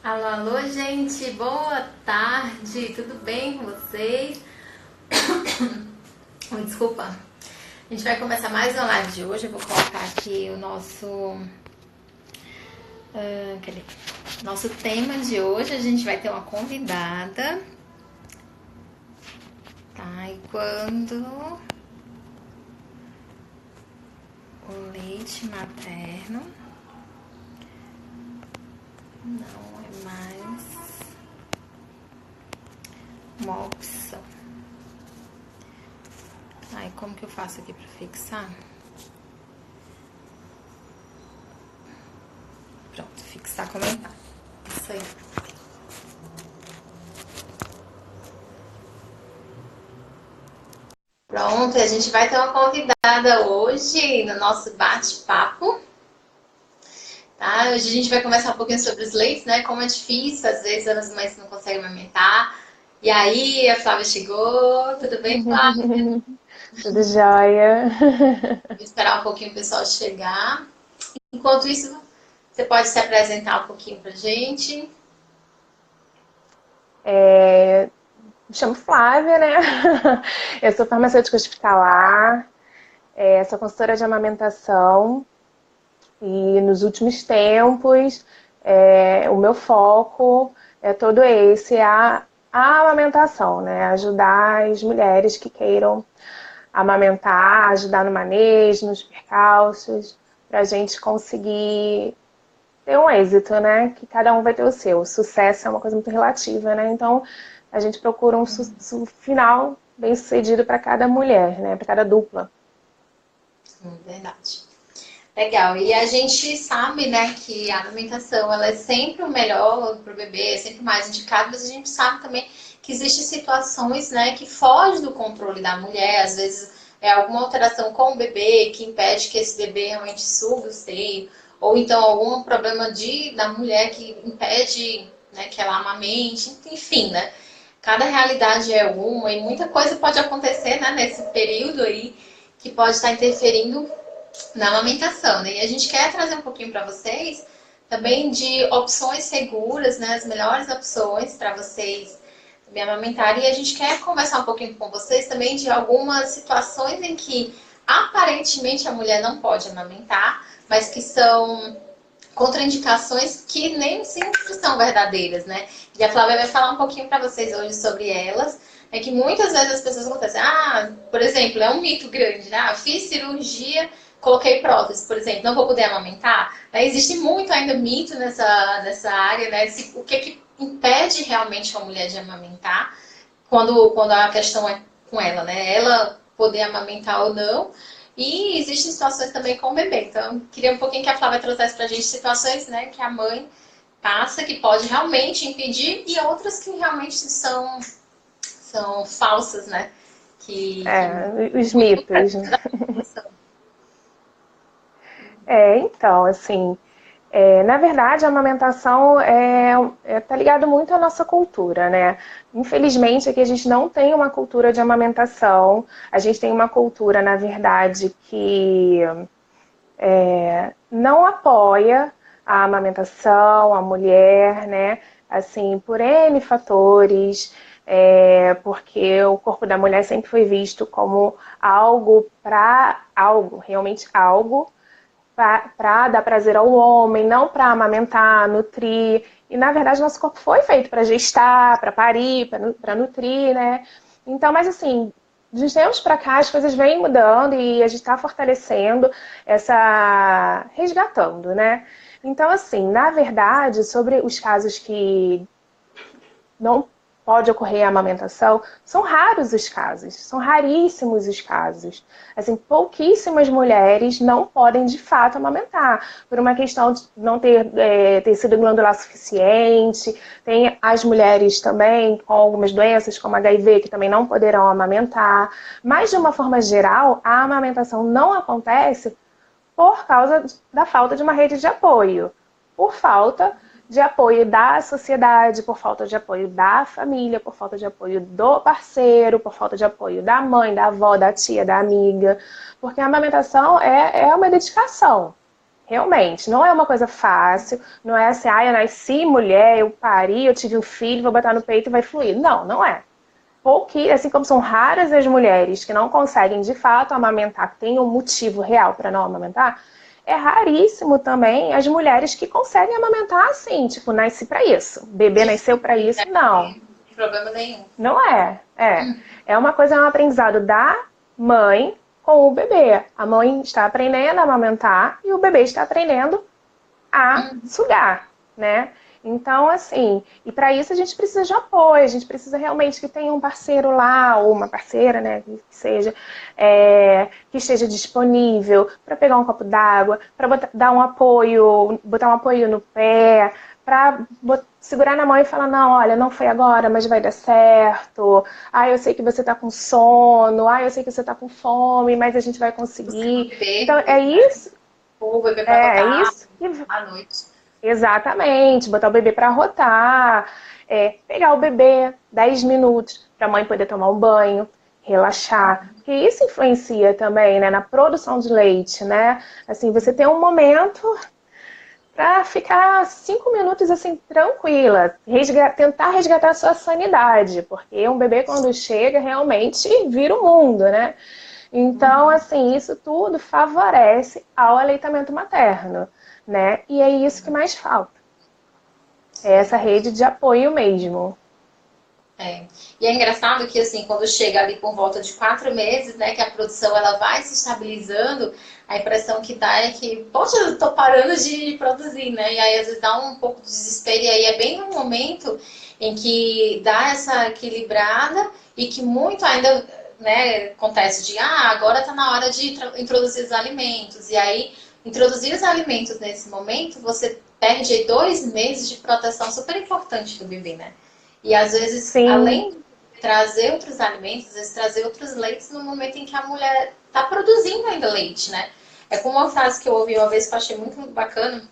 Alô, alô, gente, boa tarde, tudo bem com vocês? Desculpa, a gente vai começar mais uma live de hoje. Eu vou colocar aqui o nosso tema de hoje. A gente vai ter uma convidada, tá? E quando o leite materno não é mais uma opção. Ai, como que eu faço aqui para fixar? Pronto, fixar comentário. Isso aí. Pronto, a gente vai ter uma convidada hoje no nosso bate-papo. Tá? Hoje a gente vai conversar um pouquinho sobre os leites, né? Como é difícil, às vezes as mães não conseguem amamentar. E aí, a Flávia chegou. Tudo bem, Flávia? Tudo jóia. Vou esperar um pouquinho o pessoal chegar. Enquanto isso, você pode se apresentar um pouquinho pra gente. Me chamo Flávia, né? Eu sou farmacêutica hospitalar, sou consultora de amamentação e nos últimos tempos o meu foco é todo esse, a amamentação, né? Ajudar as mulheres que queiram amamentar, ajudar no manejo, nos percalços, para a gente conseguir ter um êxito, né? Que cada um vai ter o seu. O sucesso é uma coisa muito relativa, né? Então, a gente procura um final bem sucedido para cada mulher, né? Para cada dupla. Verdade. Legal. E a gente sabe, né, que a alimentação ela é sempre o melhor para o bebê, é sempre mais indicado, mas a gente sabe também que existem situações, né, que fogem do controle da mulher. Às vezes é alguma alteração com o bebê que impede que esse bebê realmente suga o seio, ou então algum problema da mulher que impede, né, que ela amamente, enfim, né? Cada realidade é uma e muita coisa pode acontecer, né, nesse período aí que pode estar interferindo na amamentação, né? E a gente quer trazer um pouquinho para vocês também de opções seguras, né? As melhores opções para vocês me amamentarem. E a gente quer conversar um pouquinho com vocês também de algumas situações em que aparentemente a mulher não pode amamentar, mas que são contraindicações que nem sempre são verdadeiras, né? E a Flávia vai falar um pouquinho para vocês hoje sobre elas. É que muitas vezes as pessoas acontecem, por exemplo, é um mito grande, né? Fiz cirurgia, coloquei prótese, por exemplo, não vou poder amamentar. Existe muito ainda mito nessa área, né? O que impede realmente uma mulher de amamentar quando a questão é com ela, né? Ela poder amamentar ou não. E existem situações também com o bebê. Então, queria um pouquinho que a Flávia trouxesse pra gente situações, né, que a mãe passa que pode realmente impedir e outras que realmente são falsas, né? Que Os muito mitos, né? da população. Então, assim, na verdade, a amamentação tá ligado muito à nossa cultura, né? Infelizmente, aqui a gente não tem uma cultura de amamentação. A gente tem uma cultura, na verdade, que não apoia a amamentação, a mulher, né? Assim, por N fatores, porque o corpo da mulher sempre foi visto como realmente algo para dar prazer ao homem, não para amamentar, nutrir. E na verdade nosso corpo foi feito para gestar, para parir, para nutrir, né? Então, mas assim, de uns tempos para cá as coisas vêm mudando e a gente está fortalecendo resgatando, né? Então, assim, na verdade, sobre os casos que não pode ocorrer a amamentação, são raros os casos, são raríssimos os casos. Assim, pouquíssimas mulheres não podem de fato amamentar, por uma questão de não ter tecido glandular suficiente. Tem as mulheres também com algumas doenças, como HIV, que também não poderão amamentar. Mas, de uma forma geral, a amamentação não acontece por causa da falta de uma rede de apoio, por falta de apoio da sociedade, por falta de apoio da família, por falta de apoio do parceiro, por falta de apoio da mãe, da avó, da tia, da amiga, porque a amamentação é uma dedicação. Realmente, não é uma coisa fácil, não é assim, eu nasci mulher, eu pari, eu tive um filho, vou botar no peito e vai fluir. Não, não é. Assim como são raras as mulheres que não conseguem de fato amamentar, que tem um motivo real para não amamentar, é raríssimo também as mulheres que conseguem amamentar assim, tipo, nasci para isso, bebê De nasceu para fluir, isso. né? Não, Sem problema nenhum. não é. É uma coisa, é um aprendizado da mãe com o bebê. A mãe está aprendendo a amamentar e o bebê está aprendendo a sugar, né? Então, assim, e para isso a gente precisa de apoio, a gente precisa realmente que tenha um parceiro lá, ou uma parceira, né, que seja, que esteja disponível para pegar um copo d'água, para dar um apoio, botar um apoio no pé, para segurar na mão e falar, não, olha, não foi agora, mas vai dar certo. Ah, eu sei que você tá com sono, eu sei que você tá com fome, mas a gente vai Buscar um conseguir. Então, bebê, né? Ou o bebê para é rotar isso que à noite. exatamente, botar o bebê para rotar, pegar o bebê 10 minutos para a mãe poder tomar um banho, relaxar, porque isso influencia também, né, na produção de leite, né? Assim, você tem um momento para ficar 5 minutos assim tranquila, tentar resgatar a sua sanidade, porque um bebê quando chega realmente vira o mundo, né? Então, assim, isso tudo favorece ao aleitamento materno, né? E é isso que mais falta. É essa Verdade. rede de apoio mesmo. É. E é engraçado que, assim, quando chega ali por volta de 4 meses, né, que a produção ela vai se estabilizando, a impressão que dá é que, poxa, eu tô parando de produzir, né? E aí, às vezes, dá um pouco de desespero, e aí é bem no momento em que dá essa equilibrada e que muito ainda, né, acontece de, agora tá na hora de introduzir os alimentos. E aí, introduzir os alimentos nesse momento, você perde aí 2 meses de proteção super importante do bebê, né? E às vezes, Sim, além de trazer outros alimentos, às vezes trazer outros leites no momento em que a mulher está produzindo ainda leite, né? É como uma frase que eu ouvi uma vez que eu achei muito bacana,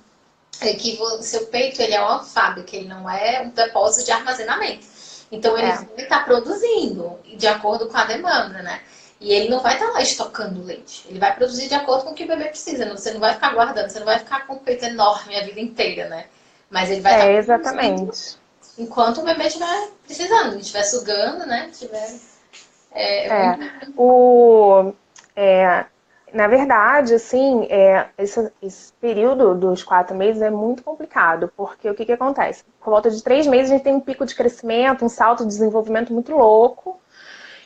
é que o seu peito ele é uma fábrica, ele não é um depósito de armazenamento. Então ele é. vai estar produzindo de acordo com a demanda, né? E ele não vai estar lá estocando leite. Ele vai produzir de acordo com o que o bebê precisa. Você não vai ficar guardando, você não vai ficar com o peito enorme a vida inteira, né? Mas ele vai estar produzindo Exatamente. enquanto o bebê estiver precisando, estiver sugando, né? Tiver, é É, muito. o, é, na verdade, assim, esse período dos 4 meses é muito complicado, porque o que acontece? Por volta de 3 meses a gente tem um pico de crescimento, um salto de desenvolvimento muito louco,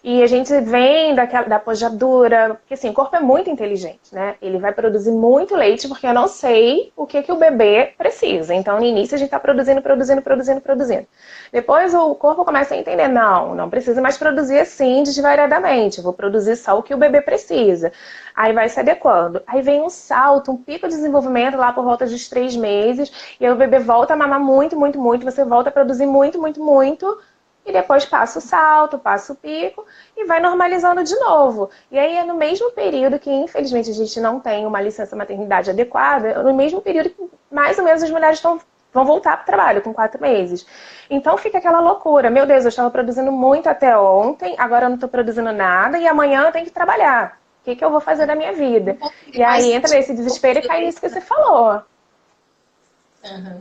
e a gente vem da pojadura, porque assim, o corpo é muito inteligente, né? Ele vai produzir muito leite, porque eu não sei o que o bebê precisa. Então, no início, a gente está produzindo, produzindo, produzindo, produzindo. Depois o corpo começa a entender, não precisa mais produzir assim desvariadamente. Eu vou produzir só o que o bebê precisa. Aí vai se adequando. Aí vem um salto, um pico de desenvolvimento lá por volta dos 3 meses, e aí o bebê volta a mamar muito, muito, muito, você volta a produzir muito, muito, muito, e depois passa o salto, passa o pico e vai normalizando de novo. E aí é no mesmo período que, infelizmente, a gente não tem uma licença maternidade adequada, é no mesmo período que mais ou menos as mulheres vão voltar para o trabalho com 4 meses. Então fica aquela loucura. Meu Deus, eu estava produzindo muito até ontem, agora eu não estou produzindo nada e amanhã eu tenho que trabalhar. O que eu vou fazer da minha vida? Não conseguir E mais aí entra sentir nesse o corpo desespero e do cai bebê. nisso que você falou. Uhum.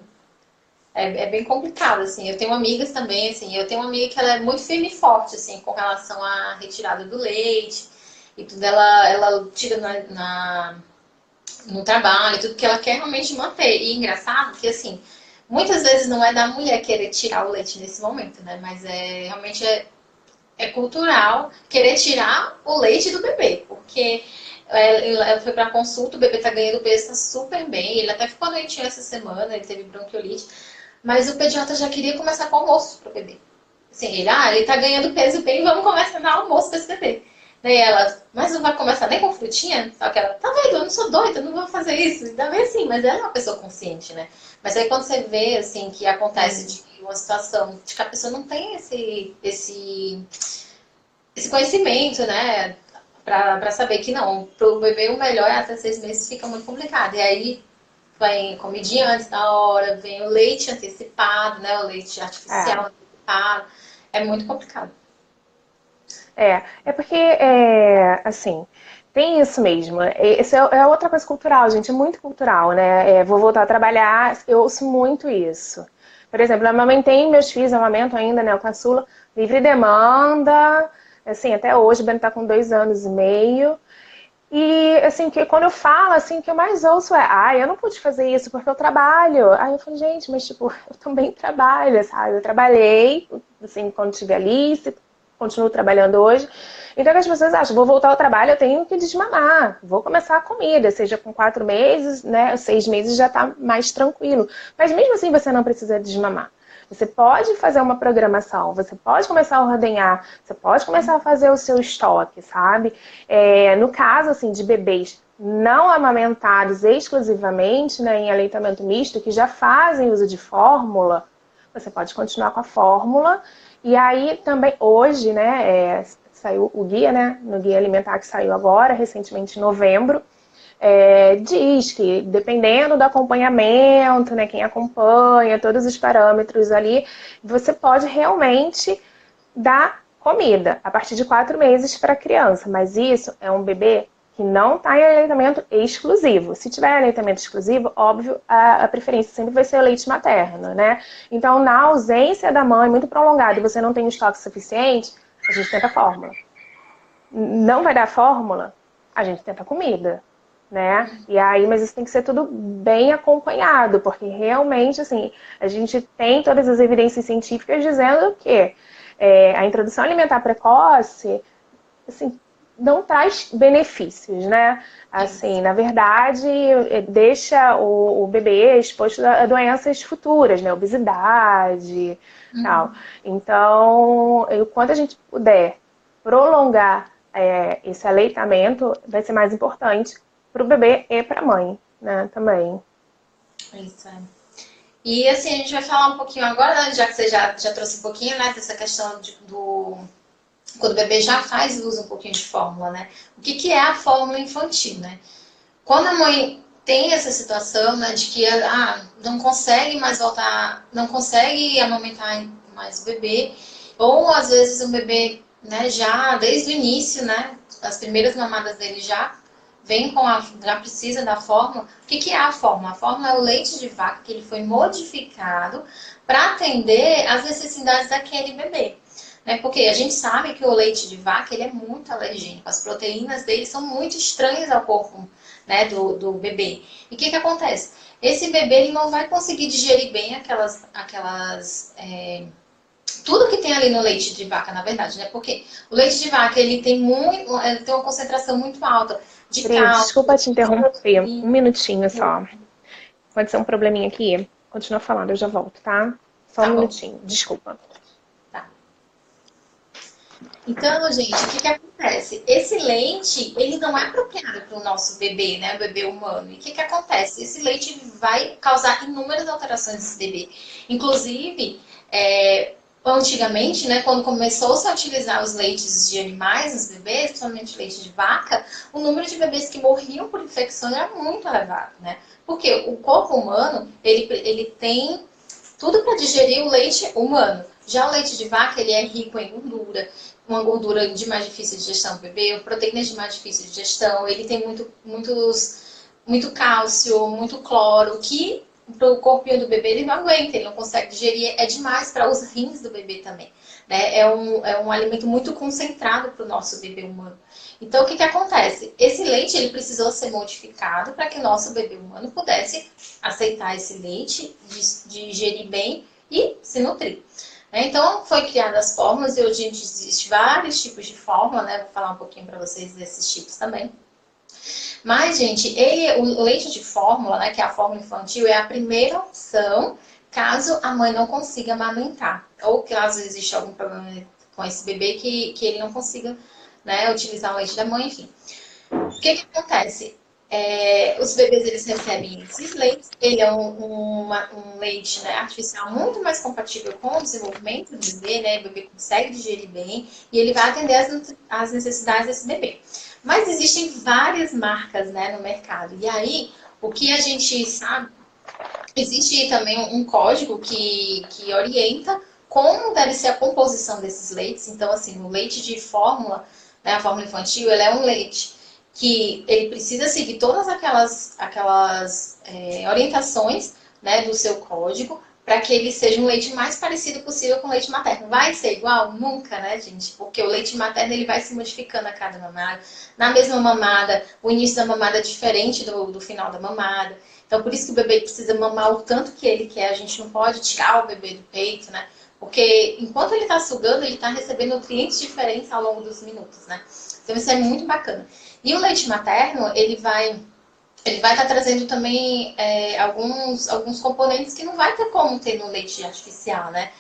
É bem complicado, assim. Eu tenho amigas também, assim. Eu tenho uma amiga que ela é muito firme e forte, assim, com relação à retirada do leite e tudo. Ela tira no trabalho, tudo que ela quer realmente manter. E engraçado que, assim, muitas vezes não é da mulher querer tirar o leite nesse momento, né? Mas realmente é cultural querer tirar o leite do bebê, porque ela foi para consulta, o bebê tá ganhando peso, tá super bem, ele até ficou doentinho essa semana, ele teve bronquiolite, mas o pediatra já queria começar com o almoço pro bebê. Assim, ele tá ganhando peso bem, vamos começar a dar almoço pra esse bebê. Daí ela, mas não vai começar nem com frutinha? Só que ela, tá doido, eu não sou doida, eu não vou fazer isso. Ainda bem assim, mas ela é uma pessoa consciente, né? Mas aí quando você vê, assim, que acontece de uma situação de que a pessoa não tem esse conhecimento, né? Pra saber que não, pro bebê o melhor é até 6 meses, fica muito complicado. E aí vem comidinha antes da hora, vem o leite antecipado, né? O leite É. artificial antecipado. É muito complicado. É porque, assim, tem isso mesmo. Isso é outra coisa cultural, gente. É muito cultural, né? Vou voltar a trabalhar, eu ouço muito isso. Por exemplo, eu amamentei meus filhos, eu amamento ainda, né? O caçula, livre demanda. Assim, até hoje, o Ben tá com 2 anos e meio. E, assim, que quando eu falo, assim, o que eu mais ouço é, eu não pude fazer isso porque eu trabalho. Aí eu falo, gente, mas, tipo, eu também trabalho, sabe? Eu trabalhei, assim, quando estive ali, continuo trabalhando hoje. Então, que as pessoas acham, vou voltar ao trabalho, eu tenho que desmamar. Vou começar a comida, seja com 4 meses, né? 6 meses já tá mais tranquilo. Mas mesmo assim, você não precisa desmamar. Você pode fazer uma programação, você pode começar a ordenhar, você pode começar a fazer o seu estoque, sabe? No caso, assim, de bebês não amamentados exclusivamente, né, em aleitamento misto, que já fazem uso de fórmula, você pode continuar com a fórmula. E aí também, hoje, né, saiu o guia, né, no Guia Alimentar que saiu agora, recentemente em novembro, diz que dependendo do acompanhamento, né, quem acompanha, todos os parâmetros ali, você pode realmente dar comida a partir de 4 meses para a criança. Mas isso é um bebê que não está em aleitamento exclusivo. Se tiver aleitamento exclusivo, óbvio, a preferência sempre vai ser o leite materno, né? Então, na ausência da mãe muito prolongada e você não tem um estoque suficiente, a gente tenta a fórmula. Não vai dar fórmula, a gente tenta comida, né? E aí, mas isso tem que ser tudo bem acompanhado, porque realmente, assim, a gente tem todas as evidências científicas dizendo que a introdução alimentar precoce, assim, não traz benefícios, né? Assim, na verdade, deixa o bebê exposto a doenças futuras, né? Obesidade, tal. Então, quando a gente puder prolongar esse aleitamento, vai ser mais importante para o bebê e para a mãe, né? Também. Isso, é. E assim, a gente vai falar um pouquinho agora, né, já que você já trouxe um pouquinho, né, dessa questão quando o bebê já faz uso um pouquinho de fórmula, né? O que é a fórmula infantil, né? Quando a mãe tem essa situação, né, de que não consegue mais voltar, não consegue amamentar mais o bebê, ou às vezes o bebê, né, já desde o início, né, as primeiras mamadas dele já precisa da fórmula. O que é a fórmula? A fórmula é o leite de vaca que ele foi modificado para atender às necessidades daquele bebê. Né? Porque a gente sabe que o leite de vaca ele é muito alergênico, as proteínas dele são muito estranhas ao corpo, né, do bebê. E o que acontece? Esse bebê ele não vai conseguir digerir bem tudo que tem ali no leite de vaca, na verdade, né? Porque o leite de vaca ele tem uma concentração muito alta de Pri, cálcio. desculpa te interromper, um minutinho só. Pode ser um probleminha aqui. Continua falando, eu já volto, tá? Só um Tá bom. minutinho, desculpa. Tá. Então, gente, o que acontece? Esse leite, ele não é apropriado para o nosso bebê, né? O bebê humano. E o que acontece? Esse leite vai causar inúmeras alterações nesse bebê. Inclusive, antigamente, né, quando começou-se a utilizar os leites de animais nos bebês, principalmente leite de vaca, o número de bebês que morriam por infecção era muito elevado, né? Porque o corpo humano, ele tem tudo para digerir o leite humano. Já o leite de vaca, ele é rico em gordura, uma gordura de mais difícil de digestão do bebê, proteínas de mais difícil de digestão, ele tem muito cálcio, muito cloro, que para o corpinho do bebê ele não aguenta, ele não consegue digerir, é demais para os rins do bebê também. Né? É um alimento muito concentrado para o nosso bebê humano. Então, o que acontece? Esse leite ele precisou ser modificado para que o nosso bebê humano pudesse aceitar esse leite, digerir bem e se nutrir. Então, foi criadas as fórmulas e hoje existe vários tipos de fórmula, né? Vou falar um pouquinho para vocês desses tipos também. Mas, gente, o leite de fórmula, né, que é a fórmula infantil, é a primeira opção caso a mãe não consiga amamentar. Ou caso exista algum problema com esse bebê que ele não consiga, né, utilizar o leite da mãe, enfim. O que acontece? Os bebês eles recebem esses leites, ele é um leite, né, artificial muito mais compatível com o desenvolvimento do bebê, né, o bebê consegue digerir bem e ele vai atender às necessidades desse bebê. Mas existem várias marcas, né, no mercado. E aí, o que a gente sabe, existe também um código que orienta como deve ser a composição desses leites. Então, assim, o leite de fórmula, né, a fórmula infantil, ele é um leite que ele precisa seguir todas aquelas orientações, né, do seu código, para que ele seja um leite mais parecido possível com o leite materno. Vai ser igual? Nunca, né, gente? Porque o leite materno ele vai se modificando a cada mamada. Na mesma mamada, o início da mamada é diferente do final da mamada. Então, por isso que o bebê precisa mamar o tanto que ele quer. A gente não pode tirar o bebê do peito, né? Porque enquanto ele está sugando, ele está recebendo nutrientes diferentes ao longo dos minutos, né? Então, isso é muito bacana. E o leite materno, ele vai estar trazendo também alguns componentes que não vai ter como ter no leite artificial, né?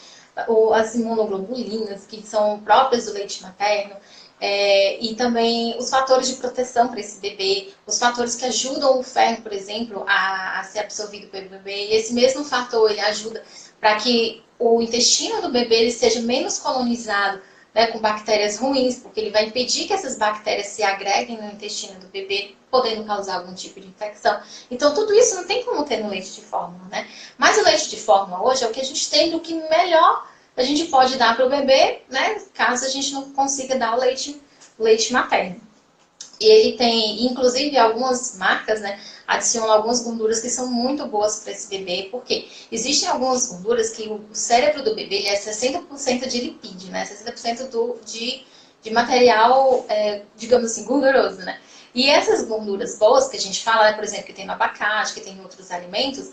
As imunoglobulinas, que são próprias do leite materno, e também os fatores de proteção para esse bebê, os fatores que ajudam o ferro, por exemplo, a ser absorvido pelo bebê. E esse mesmo fator, ele ajuda para que o intestino do bebê ele seja menos colonizado, né, com bactérias ruins, porque ele vai impedir que essas bactérias se agreguem no intestino do bebê, podendo causar algum tipo de infecção. Então, tudo isso não tem como ter no leite de fórmula, né? Mas o leite de fórmula hoje é o que a gente tem do que melhor a gente pode dar para o bebê, né? Caso a gente não consiga dar o leite materno. E ele tem, inclusive, algumas marcas, né, adicionam algumas gorduras que são muito boas para esse bebê, porque existem algumas gorduras que o cérebro do bebê ele é 60% de lipídio, né, 60% de material, digamos assim, gorduroso, né. E essas gorduras boas que a gente fala, né, por exemplo, que tem no abacate, que tem em outros alimentos,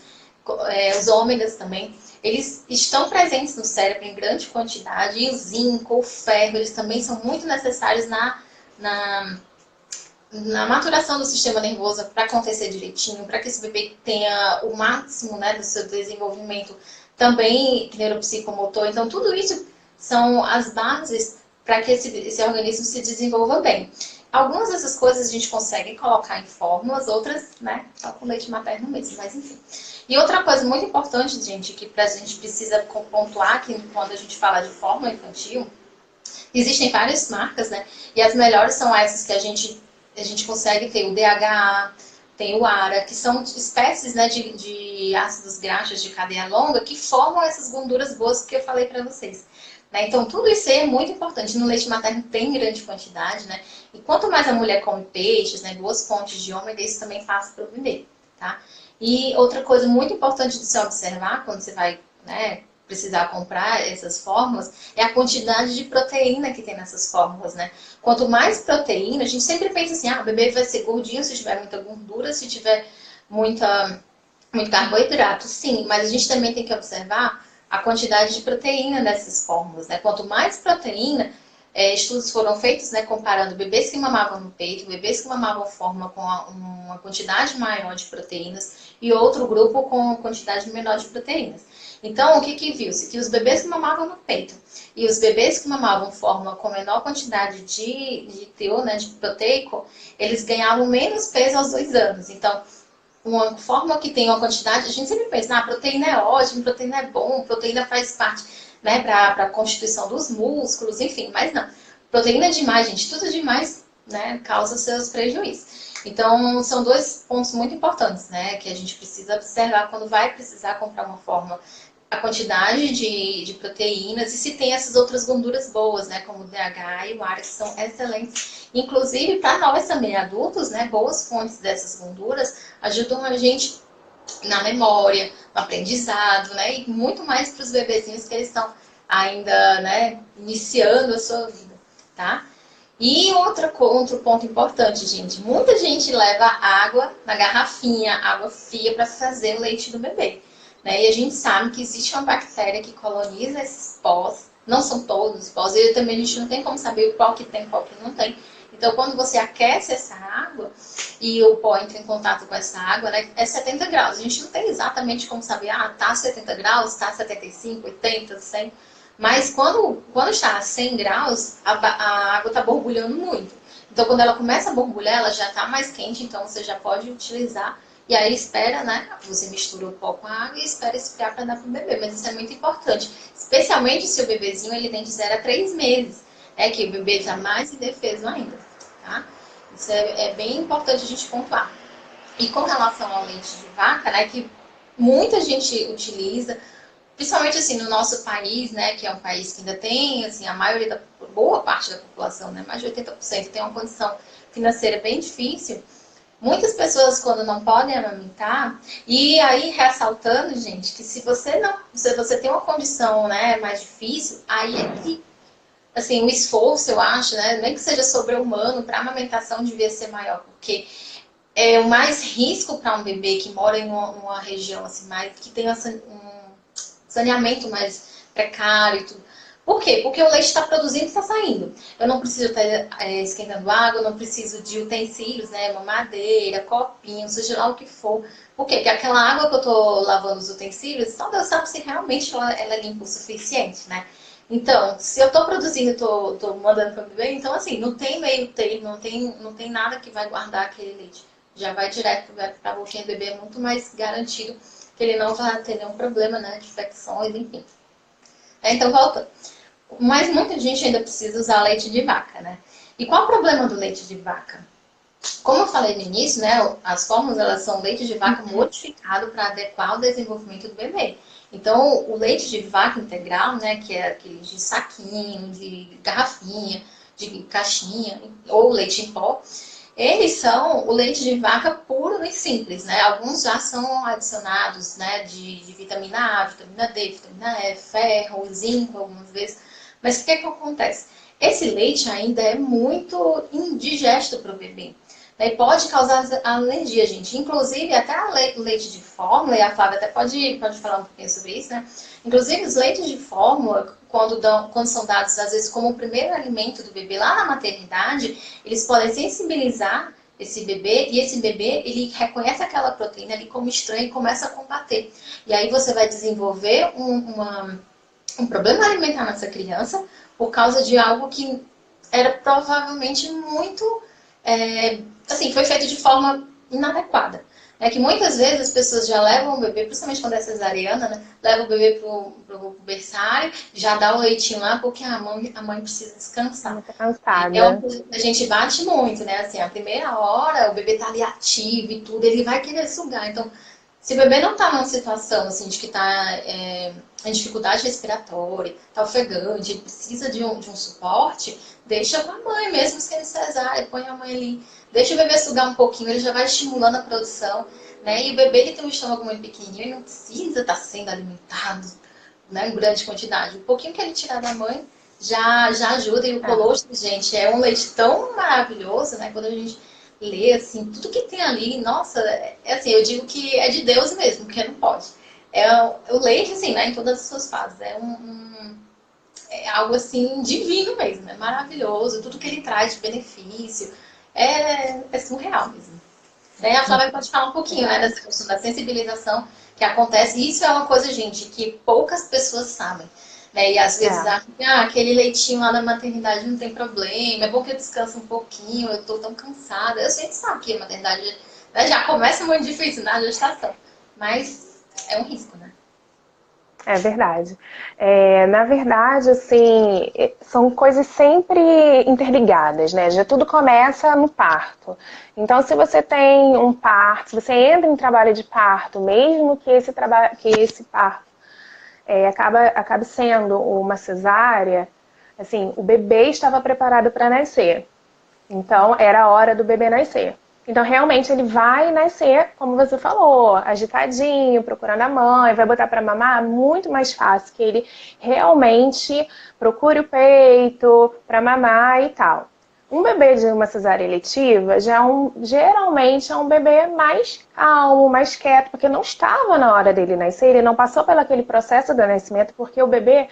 os ômegas também, eles estão presentes no cérebro em grande quantidade, e o zinco, o ferro, eles também são muito necessários na maturação do sistema nervoso para acontecer direitinho, para que esse bebê tenha o máximo, né, do seu desenvolvimento também neuropsicomotor. Então, tudo isso são as bases para que esse organismo se desenvolva bem. Algumas dessas coisas a gente consegue colocar em fórmulas, outras, né, só com leite materno mesmo, mas enfim. E outra coisa muito importante, gente, que a gente precisa pontuar que quando a gente fala de fórmula infantil, existem várias marcas, né? E as melhores são essas que a gente consegue ter o DHA, tem o ARA, que são espécies, né, de ácidos graxos de cadeia longa que formam essas gorduras boas que eu falei para vocês. Né? Então, tudo isso aí é muito importante. No leite materno tem grande quantidade, né? E quanto mais a mulher come peixes, né, boas fontes de ômega, isso também faz para o bebê, tá? E outra coisa muito importante de se observar quando você vai, né, precisar comprar essas fórmulas é a quantidade de proteína que tem nessas fórmulas, né? Quanto mais proteína, a gente sempre pensa assim, o bebê vai ser gordinho se tiver muita gordura, se tiver muito carboidrato. Sim, mas a gente também tem que observar a quantidade de proteína nessas fórmulas, né? Quanto mais proteína, estudos foram feitos, né, comparando bebês que mamavam no peito, bebês que mamavam fórmula com uma quantidade maior de proteínas e outro grupo com quantidade menor de proteínas. Então, o que viu-se? Que os bebês que mamavam no peito e os bebês que mamavam fórmula com menor quantidade de teor, né, de proteico, eles ganhavam menos peso aos 2 anos. Então, uma fórmula que tem uma quantidade, a gente sempre pensa, proteína é ótimo, proteína é bom, proteína faz parte, né, para a constituição dos músculos, enfim, mas não. Proteína demais, gente, tudo demais, né, causa seus prejuízos. Então, são 2 pontos muito importantes, né, que a gente precisa observar quando vai precisar comprar uma fórmula. A quantidade de proteínas e se tem essas outras gorduras boas, né, como o DHA e o ARA, que são excelentes. Inclusive, para nós também adultos, né, boas fontes dessas gorduras ajudam a gente na memória, no aprendizado, né, e muito mais para os bebezinhos que eles estão ainda, né, iniciando a sua vida, tá? E outro ponto importante, gente, muita gente leva água na garrafinha, água fria, para fazer o leite do bebê. Né? E a gente sabe que existe uma bactéria que coloniza esses pós, não são todos os pós, e também a gente não tem como saber qual que tem, qual que não tem. Então, quando você aquece essa água e o pó entra em contato com essa água, né, é 70 graus. A gente não tem exatamente como saber, tá 70 graus, tá 75, 80, 100. Mas quando está a 100 graus, a água está borbulhando muito. Então, quando ela começa a borbulhar, ela já está mais quente, então você já pode utilizar. E aí espera, né? Você mistura o pó com a água e espera esfriar para dar para o bebê. Mas isso é muito importante. Especialmente se o bebezinho ele tem de 0 a 3 meses. Que o bebê está mais indefeso ainda. Tá? Isso é bem importante a gente pontuar. E com relação ao leite de vaca, né? Que muita gente utiliza, principalmente assim no nosso país, né? Que é um país que ainda tem, assim, a maioria boa parte da população, né? Mais de 80% tem uma condição financeira bem difícil. Muitas pessoas, quando não podem amamentar, e aí ressaltando, gente, que se você tem uma condição, né, mais difícil, aí é que, assim, o esforço, eu acho, né, nem que seja sobre-humano, para a amamentação devia ser maior, porque é o mais risco para um bebê que mora em uma região assim, mais, que tem um saneamento mais precário e tudo. Por quê? Porque o leite está produzindo e está saindo. Eu não preciso estar esquentando água, eu não preciso de utensílios, né? Mamadeira, copinho, seja lá o que for. Por quê? Porque aquela água que eu estou lavando os utensílios, só Deus sabe se realmente ela é limpa o suficiente, né? Então, se eu estou produzindo, estou mandando para o bebê, então assim, não tem meio termo, não tem nada que vai guardar aquele leite. Já vai direto para a boquinha do bebê, é muito mais garantido que ele não vai ter nenhum problema, né? De infecções, enfim. Então, voltando. Mas muita gente ainda precisa usar leite de vaca, né? E qual o problema do leite de vaca? Como eu falei no início, né, as fórmulas elas são leite de vaca modificado para adequar o desenvolvimento do bebê. Então, o leite de vaca integral, né, que é aquele de saquinho, de garrafinha, de caixinha, ou leite em pó, eles são o leite de vaca puro e simples, né? Alguns já são adicionados, né, de vitamina A, vitamina D, vitamina E, ferro, zinco, algumas vezes. Mas o que que acontece? Esse leite ainda é muito indigesto para o bebê. Né? E pode causar alergia, gente. Inclusive, até o leite de fórmula, e a Flávia até pode falar um pouquinho sobre isso, né? Inclusive, os leites de fórmula, quando são dados, às vezes, como o primeiro alimento do bebê lá na maternidade, eles podem sensibilizar esse bebê, e esse bebê, ele reconhece aquela proteína ali como estranha e começa a combater. E aí você vai desenvolver um problema alimentar nessa criança por causa de algo que era provavelmente muito, assim, foi feito de forma inadequada. É que muitas vezes as pessoas já levam o bebê, principalmente quando é cesariana, né? Leva o bebê pro berçário, já dá o leitinho lá porque a mãe precisa descansar. Muito É uma cansada. coisa que a gente bate muito, né? Assim, a primeira hora o bebê tá ali ativo e tudo, ele vai querer sugar. Então, se o bebê não tá numa situação assim de que tá em dificuldade respiratória, tá ofegante, ele precisa de um suporte, deixa com a mãe, mesmo sendo cesárea, põe a mãe ali, deixa o bebê sugar um pouquinho, ele já vai estimulando a produção, né? E o bebê ele tem um estômago muito pequenininho, ele não precisa estar sendo alimentado, né, em grande quantidade. O pouquinho que ele tirar da mãe já ajuda. E o É. colostro, gente, é um leite tão maravilhoso, né? Quando a gente lê, assim, tudo que tem ali, nossa, assim, eu digo que é de Deus mesmo, porque não pode. É o leite, assim, né, em todas as suas fases. É algo, assim, divino mesmo, é maravilhoso. Tudo que ele traz de benefício é surreal mesmo. Daí a Flávia pode falar um pouquinho, né, Verdade. dessa questão da sensibilização que acontece. E isso é uma coisa, gente, que poucas pessoas sabem. Né? E às vezes É. acham que aquele leitinho lá na maternidade não tem problema, é bom que eu descanse um pouquinho, eu tô tão cansada. A gente sabe que a maternidade, né, já começa muito difícil na gestação, mas é um risco, né? É verdade. Na verdade, assim, são coisas sempre interligadas, né? Já tudo começa no parto. Então, se você tem um parto, se você entra em trabalho de parto, mesmo que esse parto acabe sendo uma cesárea, assim, o bebê estava preparado para nascer. Então, era a hora do bebê nascer. Então, realmente, ele vai nascer, como você falou, agitadinho, procurando a mãe, vai botar para mamar, muito mais fácil que ele realmente procure o peito para mamar e tal. Um bebê de uma cesárea eletiva geralmente é um bebê mais calmo, mais quieto, porque não estava na hora dele nascer, ele não passou pelo aquele processo do nascimento, porque o bebê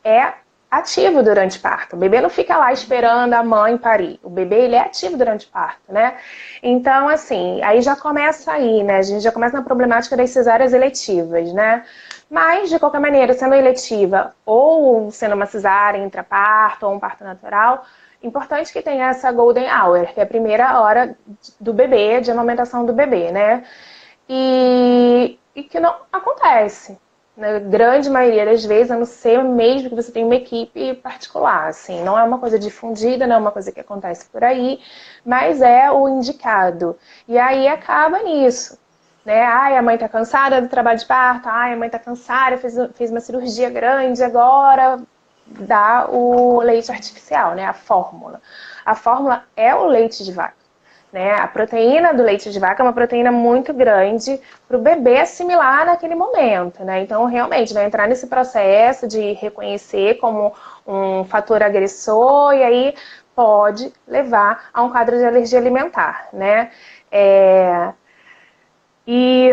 é ativo durante o parto. O bebê não fica lá esperando a mãe parir. O bebê, ele é ativo durante o parto, né? Então, assim, aí já começa aí, né? A gente já começa na problemática das cesáreas eletivas, né? Mas, de qualquer maneira, sendo eletiva ou sendo uma cesárea intraparto ou um parto natural, importante que tenha essa golden hour, que é a primeira hora do bebê, de amamentação do bebê, né? E que não acontece. Na grande maioria das vezes, a não ser mesmo que você tenha uma equipe particular, assim, não é uma coisa difundida, não é uma coisa que acontece por aí, mas é o indicado. E aí acaba nisso, né? Ai, a mãe tá cansada do trabalho de parto, ai, a mãe tá cansada, fez uma cirurgia grande agora, dá o leite artificial, né? A fórmula. A fórmula é o leite de vaca. Né? A proteína do leite de vaca é uma proteína muito grande para o bebê assimilar naquele momento. Né? Então, realmente, vai entrar nesse processo de reconhecer como um fator agressor e aí pode levar a um quadro de alergia alimentar. Né? E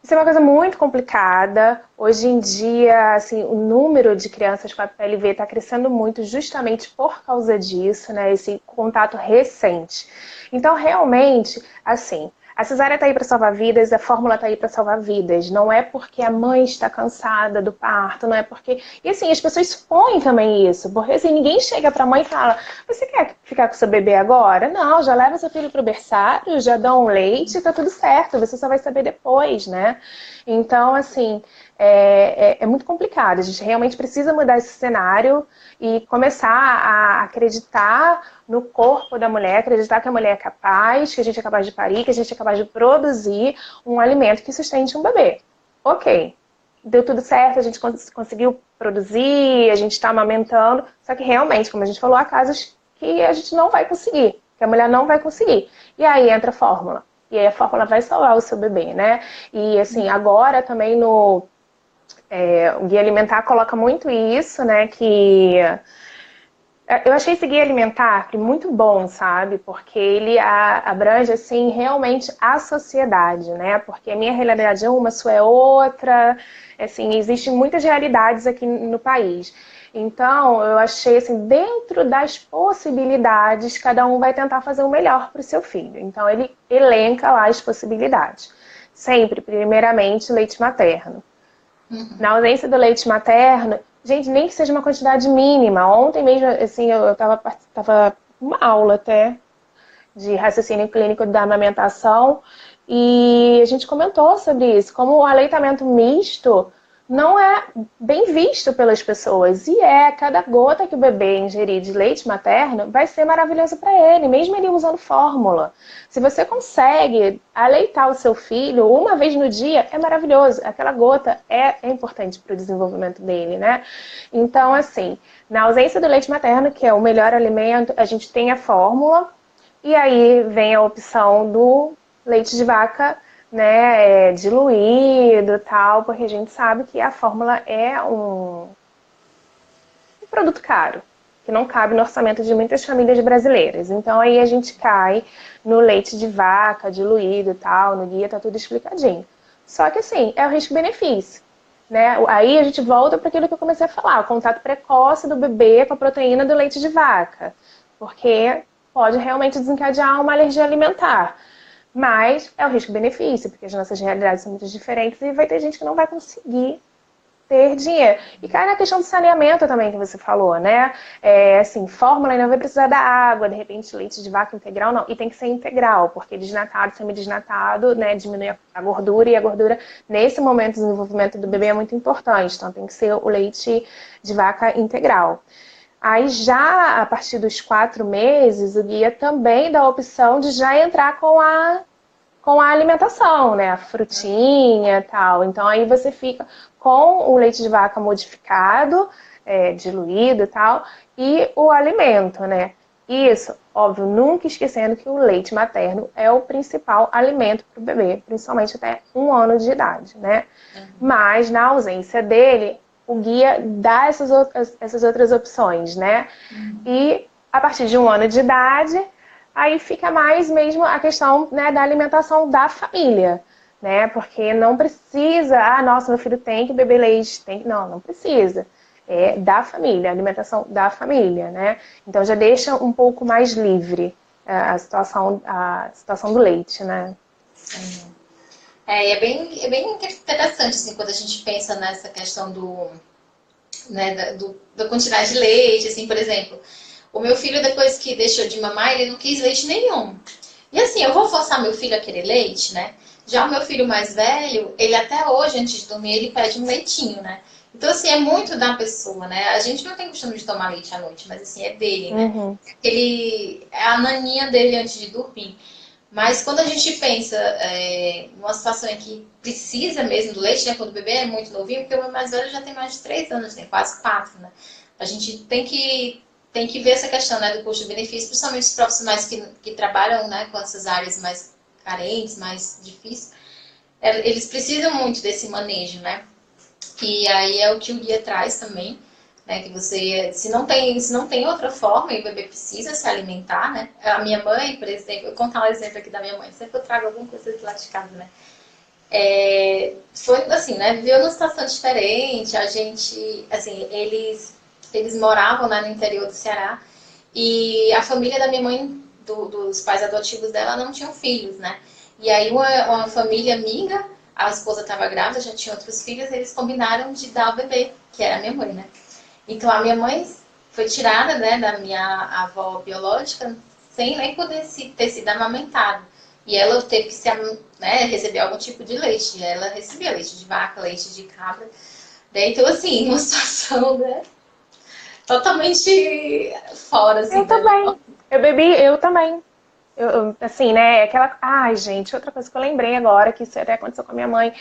isso é uma coisa muito complicada. Hoje em dia, assim, o número de crianças com a PLV está crescendo muito justamente por causa disso, né? Esse contato recente. Então, realmente, assim, a cesárea está aí para salvar vidas, a fórmula está aí para salvar vidas. Não é porque a mãe está cansada do parto, não é porque... E assim, as pessoas supõem também isso, porque assim, ninguém chega para a mãe e fala: você quer ficar com seu bebê agora? Não, já leva seu filho para o berçário, já dá um leite, tá tudo certo, você só vai saber depois, né? Então, assim, é muito complicado. A gente realmente precisa mudar esse cenário e começar a acreditar no corpo da mulher, acreditar que a mulher é capaz, que a gente é capaz de parir, que a gente é capaz de produzir um alimento que sustente um bebê. Ok, deu tudo certo, a gente conseguiu produzir, a gente está amamentando, só que realmente, como a gente falou, há casos que a gente não vai conseguir, que a mulher não vai conseguir. E aí entra a fórmula. E aí a fórmula vai salvar o seu bebê, né? E assim, agora também no o Guia Alimentar coloca muito isso, né? Que eu achei esse Guia Alimentar muito bom, sabe? Porque ele abrange, assim, realmente a sociedade, né? Porque a minha realidade é uma, a sua é outra. Assim, existem muitas realidades aqui no país. Então, eu achei, assim, dentro das possibilidades, cada um vai tentar fazer o melhor para o seu filho. Então, ele elenca lá as possibilidades. Sempre, primeiramente, leite materno. Na ausência do leite materno, gente, nem que seja uma quantidade mínima. Ontem mesmo, assim, eu tava uma aula até de raciocínio clínico da amamentação e a gente comentou sobre isso, como o aleitamento misto não é bem visto pelas pessoas. E cada gota que o bebê ingerir de leite materno vai ser maravilhoso para ele, mesmo ele usando fórmula. Se você consegue aleitar o seu filho uma vez no dia, é maravilhoso. Aquela gota é importante para o desenvolvimento dele, né? Então, assim, na ausência do leite materno, que é o melhor alimento, a gente tem a fórmula. E aí vem a opção do leite de vaca, né, diluído e tal, porque a gente sabe que a fórmula é um produto caro, que não cabe no orçamento de muitas famílias brasileiras. Então aí a gente cai no leite de vaca, diluído e tal, no guia tá tudo explicadinho. Só que assim, é o risco-benefício. Né? Aí a gente volta para aquilo que eu comecei a falar, o contato precoce do bebê com a proteína do leite de vaca. Porque pode realmente desencadear uma alergia alimentar. Mas é o risco-benefício, porque as nossas realidades são muito diferentes e vai ter gente que não vai conseguir ter dinheiro. E cai na questão do saneamento também que você falou, né? Assim, fórmula ainda vai precisar da água, de repente leite de vaca integral, não. E tem que ser integral, porque desnatado, semidesnatado, né, diminui a gordura, e a gordura, nesse momento do desenvolvimento do bebê, é muito importante. Então tem que ser o leite de vaca integral. Aí já a partir dos 4 meses, o guia também dá a opção de já entrar com a alimentação, né? A frutinha e tal. Então aí você fica com o leite de vaca modificado, diluído e tal, e o alimento, né? Isso, óbvio, nunca esquecendo que o leite materno é o principal alimento para o bebê, principalmente até 1 ano de idade, né? Mas na ausência dele, o guia dá essas outras opções, né? E a partir de 1 ano de idade, aí fica mais mesmo a questão, né, da alimentação da família, né? Porque não precisa, nossa, meu filho tem que beber leite, não precisa. É da família, a alimentação da família, né? Então já deixa um pouco mais livre a situação do leite, né? Sim. É bem interessante, assim, quando a gente pensa nessa questão né, da quantidade de leite, assim, por exemplo. O meu filho, depois que deixou de mamar, ele não quis leite nenhum. E assim, eu vou forçar meu filho a querer leite, né? Já o meu filho mais velho, ele até hoje, antes de dormir, ele pede um leitinho, né? Então, assim, é muito da pessoa, né? A gente não tem costume de tomar leite à noite, mas assim, é dele, né? Uhum. É a naninha dele antes de dormir. Mas quando a gente pensa numa situação em que precisa mesmo do leite, né? Quando o bebê é muito novinho, porque o meu mais velho já tem mais de 3 anos, tem quase 4, né? A gente tem que ver essa questão, né, do custo-benefício, principalmente os profissionais que trabalham, né, com essas áreas mais carentes, mais difíceis. Eles precisam muito desse manejo, né? E aí é o que o guia traz também, né? Que você, se não tem outra forma e o bebê precisa se alimentar, né? A minha mãe, por exemplo, eu vou contar um exemplo aqui da minha mãe, sempre eu trago alguma coisa de lá de casa, né? Foi assim, né? Viveu numa situação diferente, a gente, assim, eles moravam, né, no interior do Ceará e a família da minha mãe, dos pais adotivos dela, não tinham filhos, né? E aí uma família amiga, a esposa estava grávida, já tinha outros filhos, eles combinaram de dar o bebê, que era a minha mãe, né? Então a minha mãe foi tirada, né, da minha avó biológica sem nem poder ter sido amamentada. E ela teve que né, receber algum tipo de leite. E ela recebia leite de vaca, leite de cabra. Daí, então, assim, uma situação, né, totalmente fora, assim, Eu né? também. Eu bebi, eu também. Assim, né? Aquela. Ai, gente, outra coisa que eu lembrei agora, que isso até aconteceu com a minha mãe.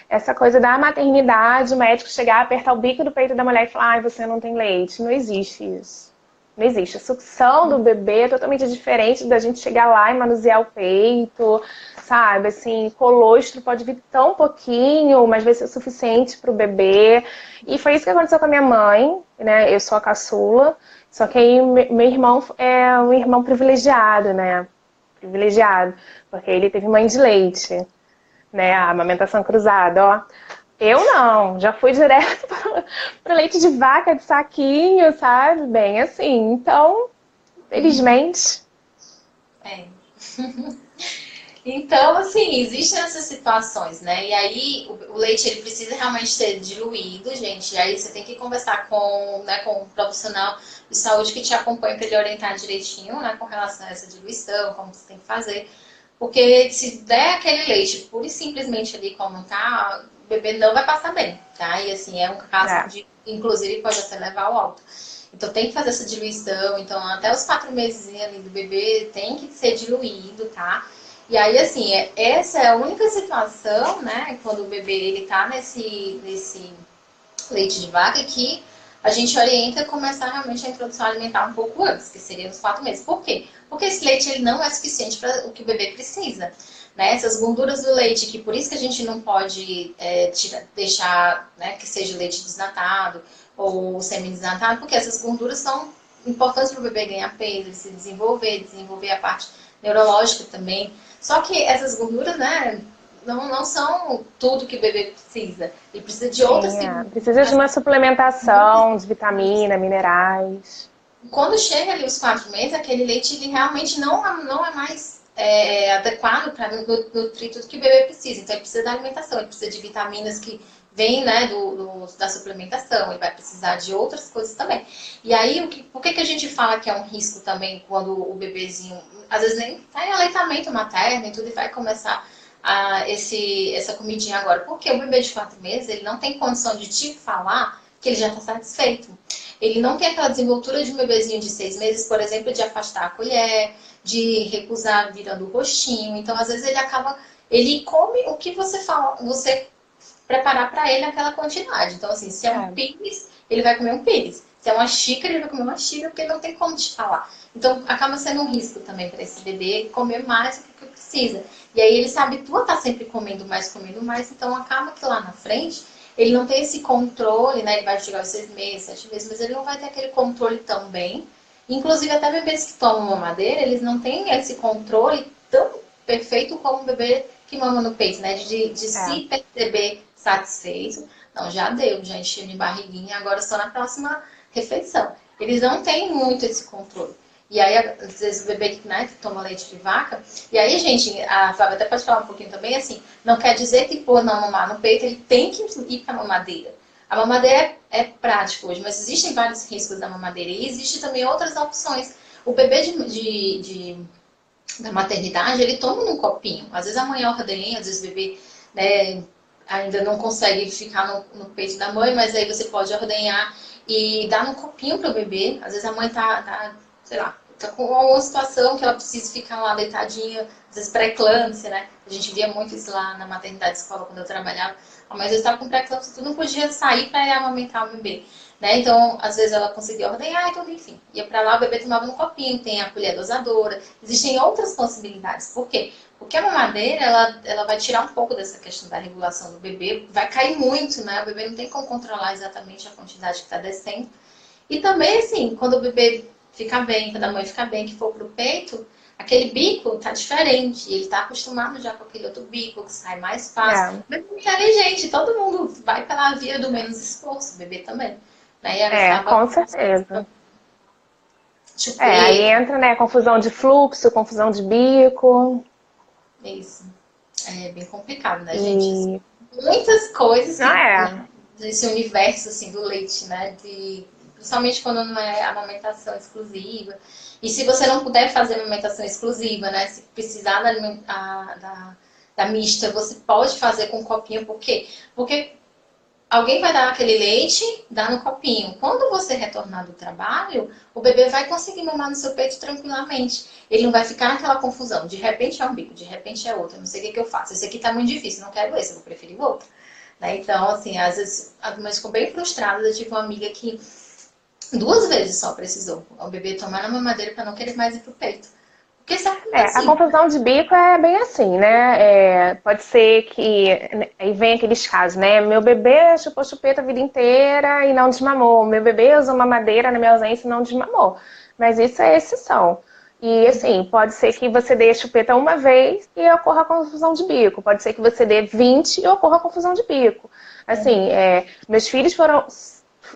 Essa coisa da maternidade, o médico chegar, apertar o bico do peito da mulher e falar, ai, você não tem leite. Não existe isso. Não existe. A sucção do bebê é totalmente diferente da gente chegar lá e manusear o peito, sabe? Assim, colostro pode vir tão pouquinho, mas vai ser o suficiente para o bebê. E foi isso que aconteceu com a minha mãe, né? Eu sou a caçula, só que aí meu irmão é um irmão privilegiado, né? Privilegiado, porque ele teve mãe de leite, né? A amamentação cruzada, ó. Eu não, já fui direto para leite de vaca de saquinho, sabe? Bem assim. Então, felizmente. É. Então, assim, existem essas situações, né? E aí o leite ele precisa realmente ser diluído, gente. E aí você tem que conversar com, né, com um profissional de saúde que te acompanha para ele orientar direitinho, né, com relação a essa diluição, como você tem que fazer. Porque se der aquele leite pura e simplesmente ali como tá, o bebê não vai passar bem, tá? E assim, é um caso É. de, inclusive, pode até levar ao óbito. Então tem que fazer essa diluição. Então, até os 4 meses ali do bebê tem que ser diluído, tá? E aí, assim, essa é a única situação, né, quando o bebê ele tá nesse leite de vaca que a gente orienta a começar realmente a introdução alimentar um pouco antes, que seria nos 4 meses. Por quê? Porque esse leite ele não é suficiente para o que o bebê precisa. Né? Essas gorduras do leite, que por isso que a gente não pode deixar, né, que seja leite desnatado ou semi-desnatado, porque essas gorduras são importantes para o bebê ganhar peso, se desenvolver a parte neurológica também. Só que essas gorduras, né, não são tudo que o bebê precisa. Ele precisa de outras Sim, é. Precisa de uma suplementação de vitamina, minerais. quando chega ali os 4 meses, aquele leite ele realmente não é mais adequado para nutrir tudo que o bebê precisa. Então, ele precisa da alimentação, ele precisa de vitaminas que vêm, né, da suplementação, ele vai precisar de outras coisas também. E aí, por que a gente fala que é um risco também quando o bebezinho, às vezes nem está em aleitamento materno e tudo, e vai começar essa comidinha agora? Porque o bebê de 4 meses, ele não tem condição de te falar que ele já está satisfeito. Ele não tem aquela desenvoltura de um bebezinho de 6 meses, por exemplo, de afastar a colher, de recusar virando o rostinho. Então, às vezes, ele come o que você fala, você preparar para ele aquela quantidade. Então, assim, se é um É. pires, ele vai comer um pires. Se é uma xícara, ele vai comer uma xícara, porque ele não tem como te falar. Então, acaba sendo um risco também para esse bebê comer mais do que precisa. E aí ele se habitua a estar sempre comendo mais, então acaba que lá na frente ele não tem esse controle, né? Ele vai chegar aos 6 meses, 7 meses, mas ele não vai ter aquele controle tão bem. Inclusive, até bebês que tomam mamadeira, eles não têm esse controle tão perfeito como um bebê que mama no peito, né? De É. se perceber satisfeito. Não, já deu, já enchi minha barriguinha, agora só na próxima refeição. Eles não têm muito esse controle. E aí, às vezes, o bebê né, que toma leite de vaca. E aí, gente, a Flávia até pode falar um pouquinho também, assim, não quer dizer que por não mamar no peito, ele tem que ir para a mamadeira. A mamadeira é prático hoje, mas existem vários riscos da mamadeira. E existem também outras opções. O bebê da maternidade, ele toma num copinho. Às vezes a mãe ordenha, às vezes o bebê né, ainda não consegue ficar no peito da mãe, mas aí você pode ordenhar e dar num copinho para o bebê. Às vezes a mãe sei lá, tá com alguma situação que ela precisa ficar lá deitadinha, às vezes pré-eclâmpsia, né? A gente via muito isso lá na maternidade escola quando eu trabalhava. Mas eu estava com pré-eclâmpsia, tu não podia sair para ir amamentar o bebê. Né? Então, às vezes ela conseguia ordenhar e tudo, enfim. Ia para lá, o bebê tomava no copinho, tem a colher dosadora. Existem outras possibilidades. Por quê? Porque a mamadeira, ela vai tirar um pouco dessa questão da regulação do bebê, vai cair muito, né? O bebê não tem como controlar exatamente a quantidade que está descendo. E também, assim, quando o bebê fica bem, quando a mãe fica bem, que for pro peito, aquele bico tá diferente. Ele tá acostumado já com aquele outro bico, que sai mais fácil. O bebê é inteligente, todo mundo vai pela via do menos esforço, o bebê também. Né? E Com certeza. Aí Chupeta. entra, né, confusão de fluxo, confusão de bico. Isso. É bem complicado, né, E... gente? Muitas coisas Não que, desse universo, assim, do leite, né? Principalmente quando não é amamentação exclusiva. E se você não puder fazer amamentação exclusiva, né? Se precisar da mista, você pode fazer com um copinho. Por quê? Porque alguém vai dar aquele leite, dá no copinho. Quando você retornar do trabalho, o bebê vai conseguir mamar no seu peito tranquilamente. Ele não vai ficar naquela confusão. De repente é um bico, de repente é outro. Eu não sei o que eu faço. Esse aqui tá muito difícil, não quero esse, eu vou preferir o outro. Né? Então, assim, às vezes as mães ficam bem frustradas. Eu tive uma amiga que 2 vezes só precisou o bebê tomar na mamadeira para não querer mais ir pro peito. Porque sabe A assim. confusão de bico é bem assim, né? Pode ser que aí vem aqueles casos, né? Meu bebê chupou chupeta a vida inteira e não desmamou. Meu bebê usou mamadeira na minha ausência e não desmamou. Mas isso é exceção. E assim, pode ser que você dê a chupeta uma vez e ocorra confusão de bico. Pode ser que você dê 20 e ocorra confusão de bico. Assim, meus filhos foram...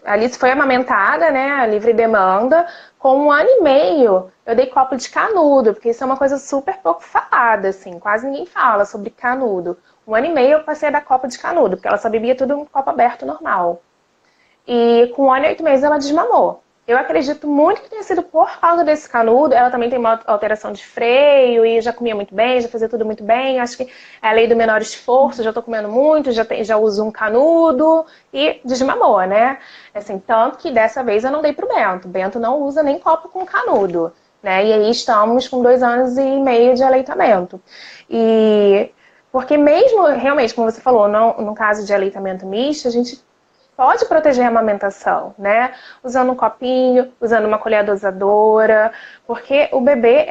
A Alice foi amamentada, né? A livre demanda. Com 1 ano e meio, eu dei copo de canudo, porque isso é uma coisa super pouco falada, assim. Quase ninguém fala sobre canudo. 1 ano e meio eu passei a dar copo de canudo, porque ela só bebia tudo em copo aberto normal. E com 1 ano e 8 meses ela desmamou. Eu acredito muito que tenha sido por causa desse canudo. Ela também tem uma alteração de freio e já comia muito bem, já fazia tudo muito bem. Acho que é a lei do menor esforço, já tô comendo muito, já uso um canudo e desmamou, né? Assim, tanto que dessa vez eu não dei pro Bento. O Bento não usa nem copo com canudo, né? E aí estamos com 2 anos e meio de aleitamento. E porque mesmo, realmente, como você falou, no caso de aleitamento misto, a gente pode proteger a amamentação, né? Usando um copinho, usando uma colher dosadora, porque o bebê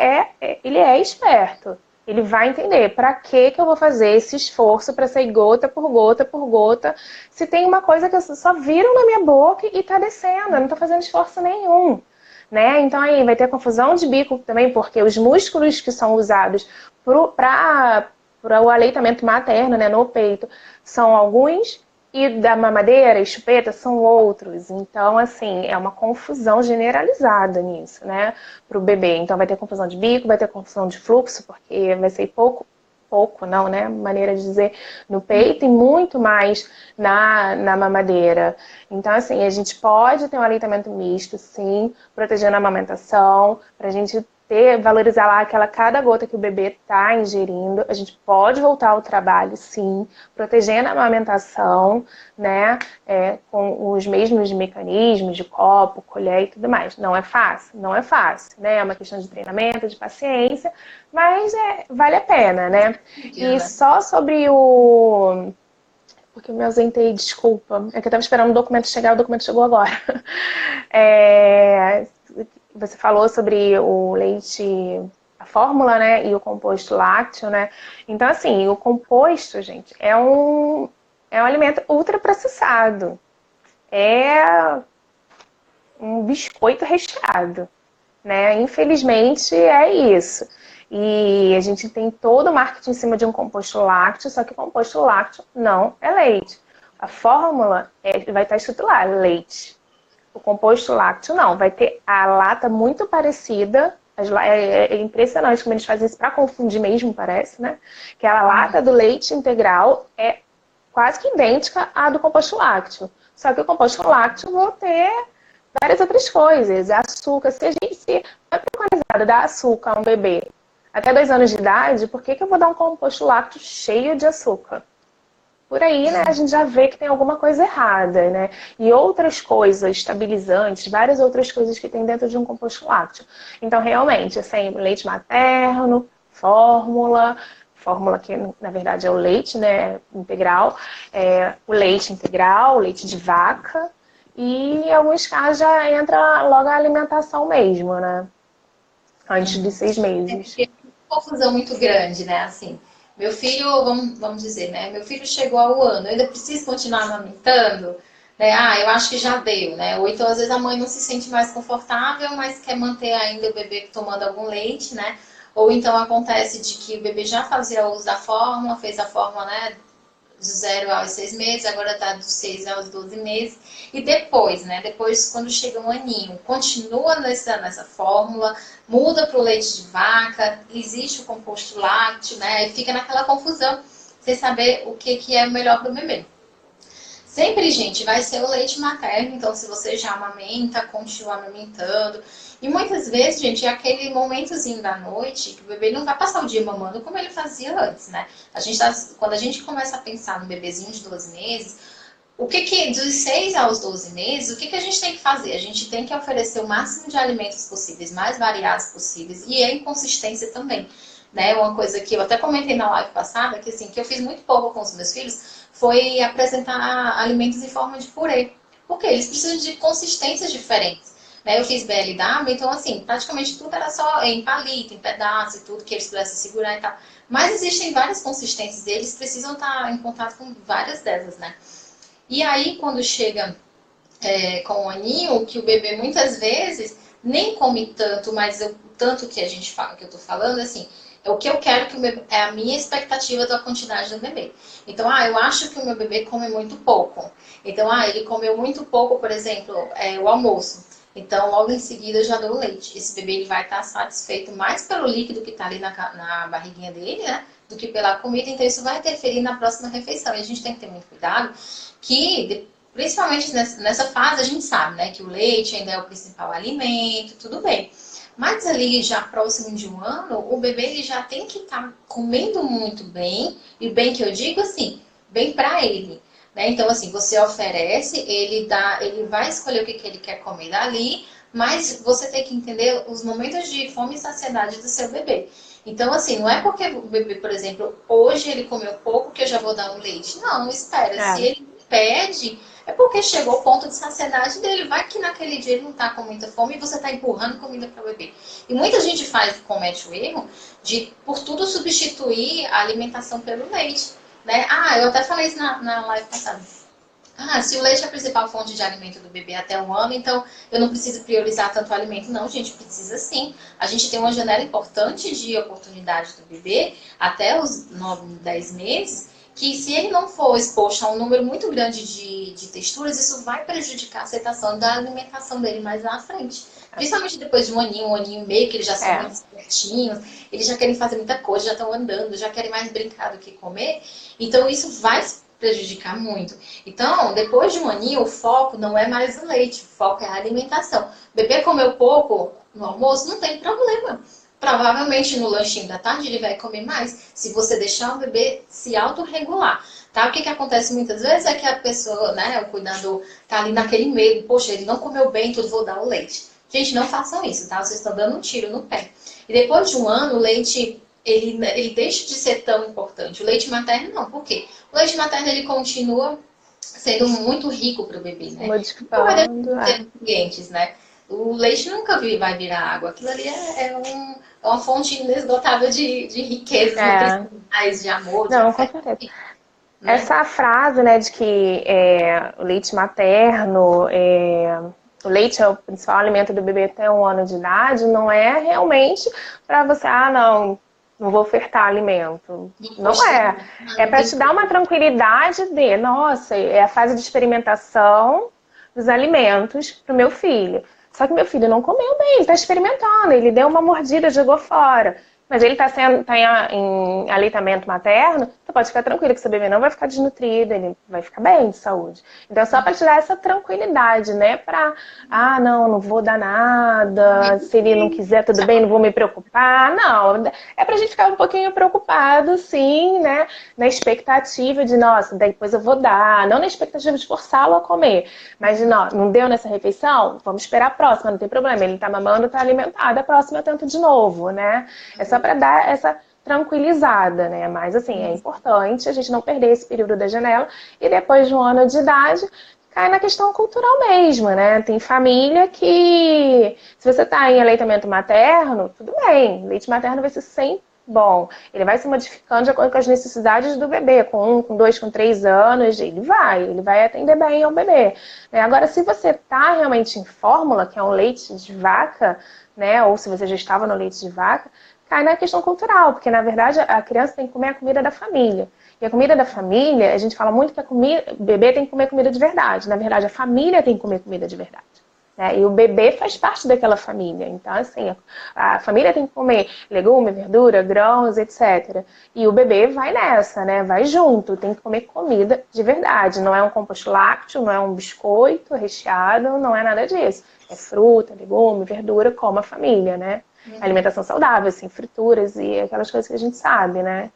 ele é esperto. Ele vai entender para que eu vou fazer esse esforço para sair gota por gota por gota, se tem uma coisa que eu só viram na minha boca e tá descendo, eu não tô fazendo esforço nenhum. Né? Então aí vai ter confusão de bico também, porque os músculos que são usados para o aleitamento materno, né, no peito, são alguns, e da mamadeira e chupeta são outros. Então, assim, é uma confusão generalizada nisso, né, para o bebê. Então, vai ter confusão de bico, vai ter confusão de fluxo, porque vai ser pouco não, né, maneira de dizer, no peito e muito mais na mamadeira. Então, assim, a gente pode ter um aleitamento misto, sim, protegendo a amamentação, para a gente valorizar lá cada gota que o bebê está ingerindo. A gente pode voltar ao trabalho, sim, protegendo a amamentação, né, com os mesmos mecanismos de copo, colher e tudo mais. Não é fácil, né? É uma questão de treinamento, de paciência, mas vale a pena, né? E só sobre porque eu me ausentei, desculpa. É que eu estava esperando o documento chegar, o documento chegou agora. Você falou sobre o leite, a fórmula, né, e o composto lácteo, né? Então, assim, o composto, gente, é um alimento ultraprocessado. É um biscoito recheado, né? Infelizmente, é isso. E a gente tem todo o marketing em cima de um composto lácteo, só que o composto lácteo não é leite. A fórmula vai estar escrito lá, leite. O composto lácteo não, vai ter a lata muito parecida. É impressionante como eles fazem isso para confundir mesmo, parece, né? Que a lata do leite integral é quase que idêntica à do composto lácteo. Só que o composto lácteo vai ter várias outras coisas. Açúcar, se é preconizado dar açúcar a um bebê até 2 anos de idade, por que eu vou dar um composto lácteo cheio de açúcar? por aí, né, a gente já vê que tem alguma coisa errada, né? E outras coisas, estabilizantes, várias outras coisas que tem dentro de um composto lácteo. Então, realmente, assim, leite materno, fórmula que na verdade é o leite, né, integral, o leite integral, o leite de vaca, e em alguns casos já entra logo a alimentação mesmo, né? Antes dos 6 meses. Porque é uma confusão muito grande, né? Assim, meu filho, vamos dizer, né? Meu filho chegou ao ano, eu ainda preciso continuar amamentando, né? Ah, eu acho que já deu, né? Ou então, às vezes, a mãe não se sente mais confortável, mas quer manter ainda o bebê tomando algum leite, né? Ou então acontece de que o bebê já fazia uso da fórmula, fez a fórmula, né? Do 0 aos 6 meses, agora está dos 6 aos 12 meses. E depois, né? Depois, quando chega um aninho, continua nessa fórmula, muda para o leite de vaca, existe o composto lácteo, né? E fica naquela confusão, sem saber o que é melhor para o bebê. Sempre, gente, vai ser o leite materno, então se você já amamenta, continua amamentando. E muitas vezes, gente, é aquele momentozinho da noite que o bebê não vai passar o dia mamando como ele fazia antes, né? Quando a gente começa a pensar no bebezinho de 12 meses, dos 6 aos 12 meses, o que a gente tem que fazer? A gente tem que oferecer o máximo de alimentos possíveis, mais variados possíveis, e em consistência também. Né? Uma coisa que eu até comentei na live passada, que assim, que eu fiz muito pouco com os meus filhos, foi apresentar alimentos em forma de purê. Porque eles precisam de consistências diferentes. Né? Eu fiz BLW, então assim, praticamente tudo era só em palito, em pedaço e tudo, que eles pudessem segurar e tal. Mas existem várias consistências e eles precisam estar em contato com várias delas, né? E aí, quando chega com o aninho, que o bebê muitas vezes nem come tanto, mas o tanto que a gente fala, que eu tô falando, assim, é o que eu quero que o bebê, é a minha expectativa da quantidade do bebê. Então, eu acho que o meu bebê come muito pouco. Então, ele comeu muito pouco, por exemplo, o almoço. Então, logo em seguida, eu já dou o leite. Esse bebê ele vai estar satisfeito mais pelo líquido que está ali na barriguinha dele, né? Do que pela comida. Então, isso vai interferir na próxima refeição. E a gente tem que ter muito cuidado que, principalmente nessa fase, a gente sabe, né? Que o leite ainda é o principal alimento, tudo bem. Mas ali, já próximo de um ano, o bebê ele já tem que estar comendo muito bem. E bem que eu digo assim, bem para ele. Né? Então, assim, você oferece, ele vai escolher o que ele quer comer dali, mas você tem que entender os momentos de fome e saciedade do seu bebê. Então, assim, não é porque o bebê, por exemplo, hoje ele comeu pouco que eu já vou dar um leite. Não, espera. Se ele pede, é porque chegou o ponto de saciedade dele. Vai que naquele dia ele não tá com muita fome e você tá empurrando comida para o bebê. E muita gente comete o erro de, por tudo, substituir a alimentação pelo leite. Né? Eu até falei isso na live passada. Se o leite é a principal fonte de alimento do bebê até 1 ano, então eu não preciso priorizar tanto o alimento. Não, gente, precisa sim. A gente tem uma janela importante de oportunidade do bebê até os 9, 10 meses, que se ele não for exposto a um número muito grande de texturas, isso vai prejudicar a aceitação da alimentação dele mais lá à frente. Principalmente depois de 1 aninho e meio, que eles já são muito espertinhos, eles já querem fazer muita coisa, já estão andando, já querem mais brincar do que comer. Então isso vai prejudicar muito. Então, depois de 1 aninho, o foco não é mais o leite, o foco é a alimentação. O bebê comeu pouco no almoço, não tem problema. Provavelmente no lanchinho da tarde ele vai comer mais, se você deixar o bebê se autorregular. Tá? O que acontece muitas vezes é que a pessoa, né, o cuidador, tá ali naquele medo, poxa, ele não comeu bem, tudo, vou dar o leite. Gente, não façam isso, tá? Vocês estão dando um tiro no pé. E depois de 1 ano, o leite, ele deixa de ser tão importante. O leite materno não, por quê? O leite materno, ele continua sendo muito rico para o bebê, né? Modificando. Nutrientes, né? O leite nunca vai virar água. Aquilo ali é uma fonte inesgotável de riquezas nutricionais, de amor, de Não, afeto. com certeza. Né? Essa frase, né, de que o leite materno, o leite é o principal alimento do bebê até 1 ano de idade, não é realmente para você, não vou ofertar alimento. Não é. É para te dar uma tranquilidade de, nossa, é a fase de experimentação dos alimentos para o meu filho. Só que meu filho não comeu bem, ele está experimentando, ele deu uma mordida, jogou fora. Mas ele está em aleitamento materno, você pode ficar tranquilo que seu bebê não vai ficar desnutrido, ele vai ficar bem de saúde. Então, só para tirar essa tranquilidade, né? Não vou dar nada, se ele não quiser, tudo bem, não vou me preocupar. Não, é pra gente ficar um pouquinho preocupado, sim, né? Na expectativa de, nossa, depois eu vou dar. Não na expectativa de forçá-lo a comer, mas de, não deu nessa refeição? Vamos esperar a próxima, não tem problema. Ele tá mamando, tá alimentado, a próxima eu tento de novo, né? É só para dar essa tranquilizada, né? Mas, assim, é importante a gente não perder esse período da janela e depois de um ano de idade cai na questão cultural mesmo, né? Tem família que, se você tá em aleitamento materno, tudo bem, leite materno vai ser sempre bom. Ele vai se modificando de acordo com as necessidades do bebê. Com 1, com 2, com 3 anos, ele vai atender bem ao bebê. Agora, se você tá realmente em fórmula, que é um leite de vaca, né? Ou se você já estava no leite de vaca, cai na questão cultural, porque na verdade a criança tem que comer a comida da família. E a comida da família, a gente fala muito que o bebê tem que comer comida de verdade. Na verdade, a família tem que comer comida de verdade. Né? E o bebê faz parte daquela família. Então, assim, a família tem que comer legume, verdura, grãos, etc. E o bebê vai nessa, né? Vai junto, tem que comer comida de verdade. Não é um composto lácteo, não é um biscoito recheado, não é nada disso. É fruta, legume, verdura, como a família, né? Alimentação saudável, assim, frituras e aquelas coisas que a gente sabe, né?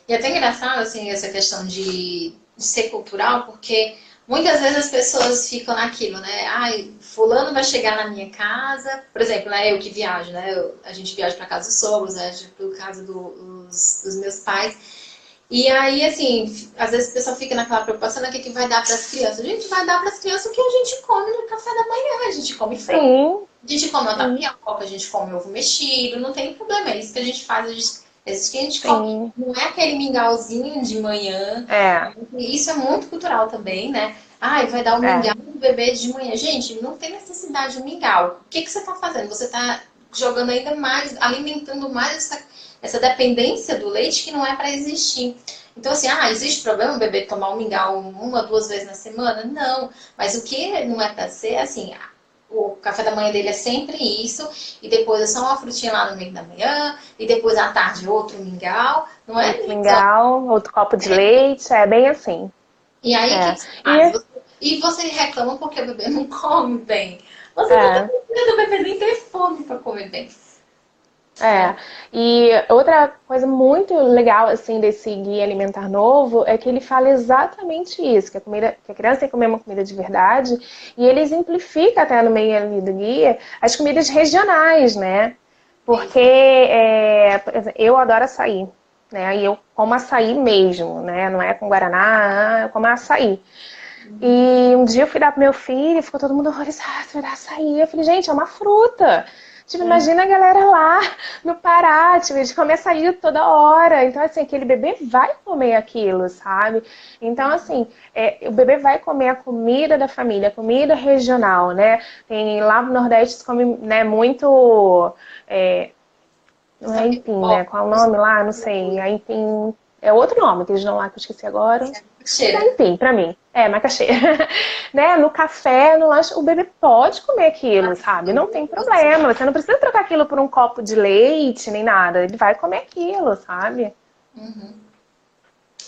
E é até engraçado, assim, essa questão de ser cultural, porque muitas vezes as pessoas ficam naquilo, né? Ai, fulano vai chegar na minha casa, por exemplo, né? Eu que viajo, né? A gente viaja para casa dos sogros, né? Por casa dos meus pais. E aí, assim, às vezes o pessoal fica naquela preocupação, né? O que vai dar para as crianças? A gente vai dar para as crianças o que a gente come no café da manhã. A gente come frango, a gente come uma tapioca, a gente come ovo mexido, não tem problema. É isso que a gente faz, que a gente come. Não é aquele mingauzinho de manhã. Isso é muito cultural também, né? Ai, vai dar o mingau pro bebê de manhã. Gente, não tem necessidade de mingau. O que você está fazendo? Você está jogando ainda mais, alimentando mais essa dependência do leite que não é para existir. Então, assim, existe problema o bebê tomar um mingau 1, 2 vezes na semana? Não. Mas o que não é para ser, assim, o café da manhã dele é sempre isso, e depois é só uma frutinha lá no meio da manhã, e depois à tarde outro mingau, não é? Outro mingau, outro copo de leite, é bem assim. E aí, o que você faz? E você reclama porque o bebê não come bem. Você não está fazendo o bebê nem ter fome para comer bem. E outra coisa muito legal, assim, desse guia alimentar novo é que ele fala exatamente isso, que a criança tem que comer uma comida de verdade, e ele exemplifica até no meio ali do guia as comidas regionais, né? Porque, por exemplo, eu adoro açaí, né? E eu como açaí mesmo, né? Não é com guaraná, eu como açaí. E um dia eu fui dar pro meu filho e ficou todo mundo horrorizado, você vai dar açaí. Eu falei, gente, é uma fruta. Tipo, imagina a galera lá no Pará, tipo, eles comem açaí toda hora. Então, assim, aquele bebê vai comer aquilo, sabe? Então, assim, o bebê vai comer a comida da família, a comida regional, né? Lá no Nordeste se come, né, muito... não é aipim, né? Qual é o nome lá? Não sei. Aipim... É outro nome que eles dão lá, que eu esqueci agora. É aipim, pra mim. Macaxeira. Né? No café, no lanche, o bebê pode comer aquilo, sabe? Não tem problema. Você não precisa trocar aquilo por um copo de leite, nem nada. Ele vai comer aquilo, sabe?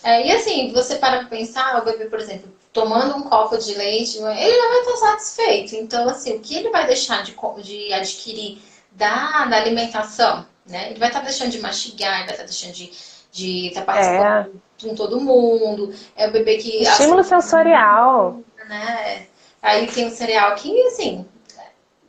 E assim, você para pra pensar, o bebê, por exemplo, tomando um copo de leite, ele já vai estar satisfeito. Então, assim, o que ele vai deixar de adquirir da alimentação, né? Ele vai estar deixando de mastigar, ele vai estar deixando de estar participando com todo mundo. É o bebê que... Estímulo sensorial. Né? Aí tem um cereal que, assim,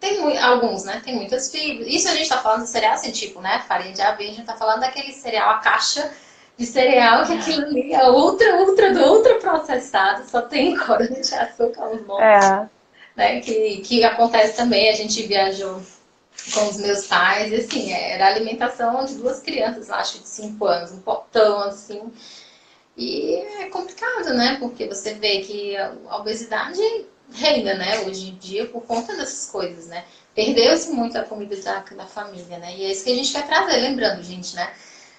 tem alguns, né? Tem muitas fibras. Isso a gente tá falando de cereal assim, tipo, né? Farinha de aveia, a gente tá falando daquele cereal, a caixa de cereal, que aquilo ali é ultra processado, só tem corante de açúcar, uns montes. Né? Que acontece também, a gente viajou com os meus pais, e assim, era a alimentação de 2 crianças, acho que de 5 anos, um potão assim. E é complicado, né? Porque você vê que a obesidade reina, né? Hoje em dia, por conta dessas coisas, né? Perdeu-se muito a comida da família, né? E é isso que a gente quer trazer, lembrando, gente, né?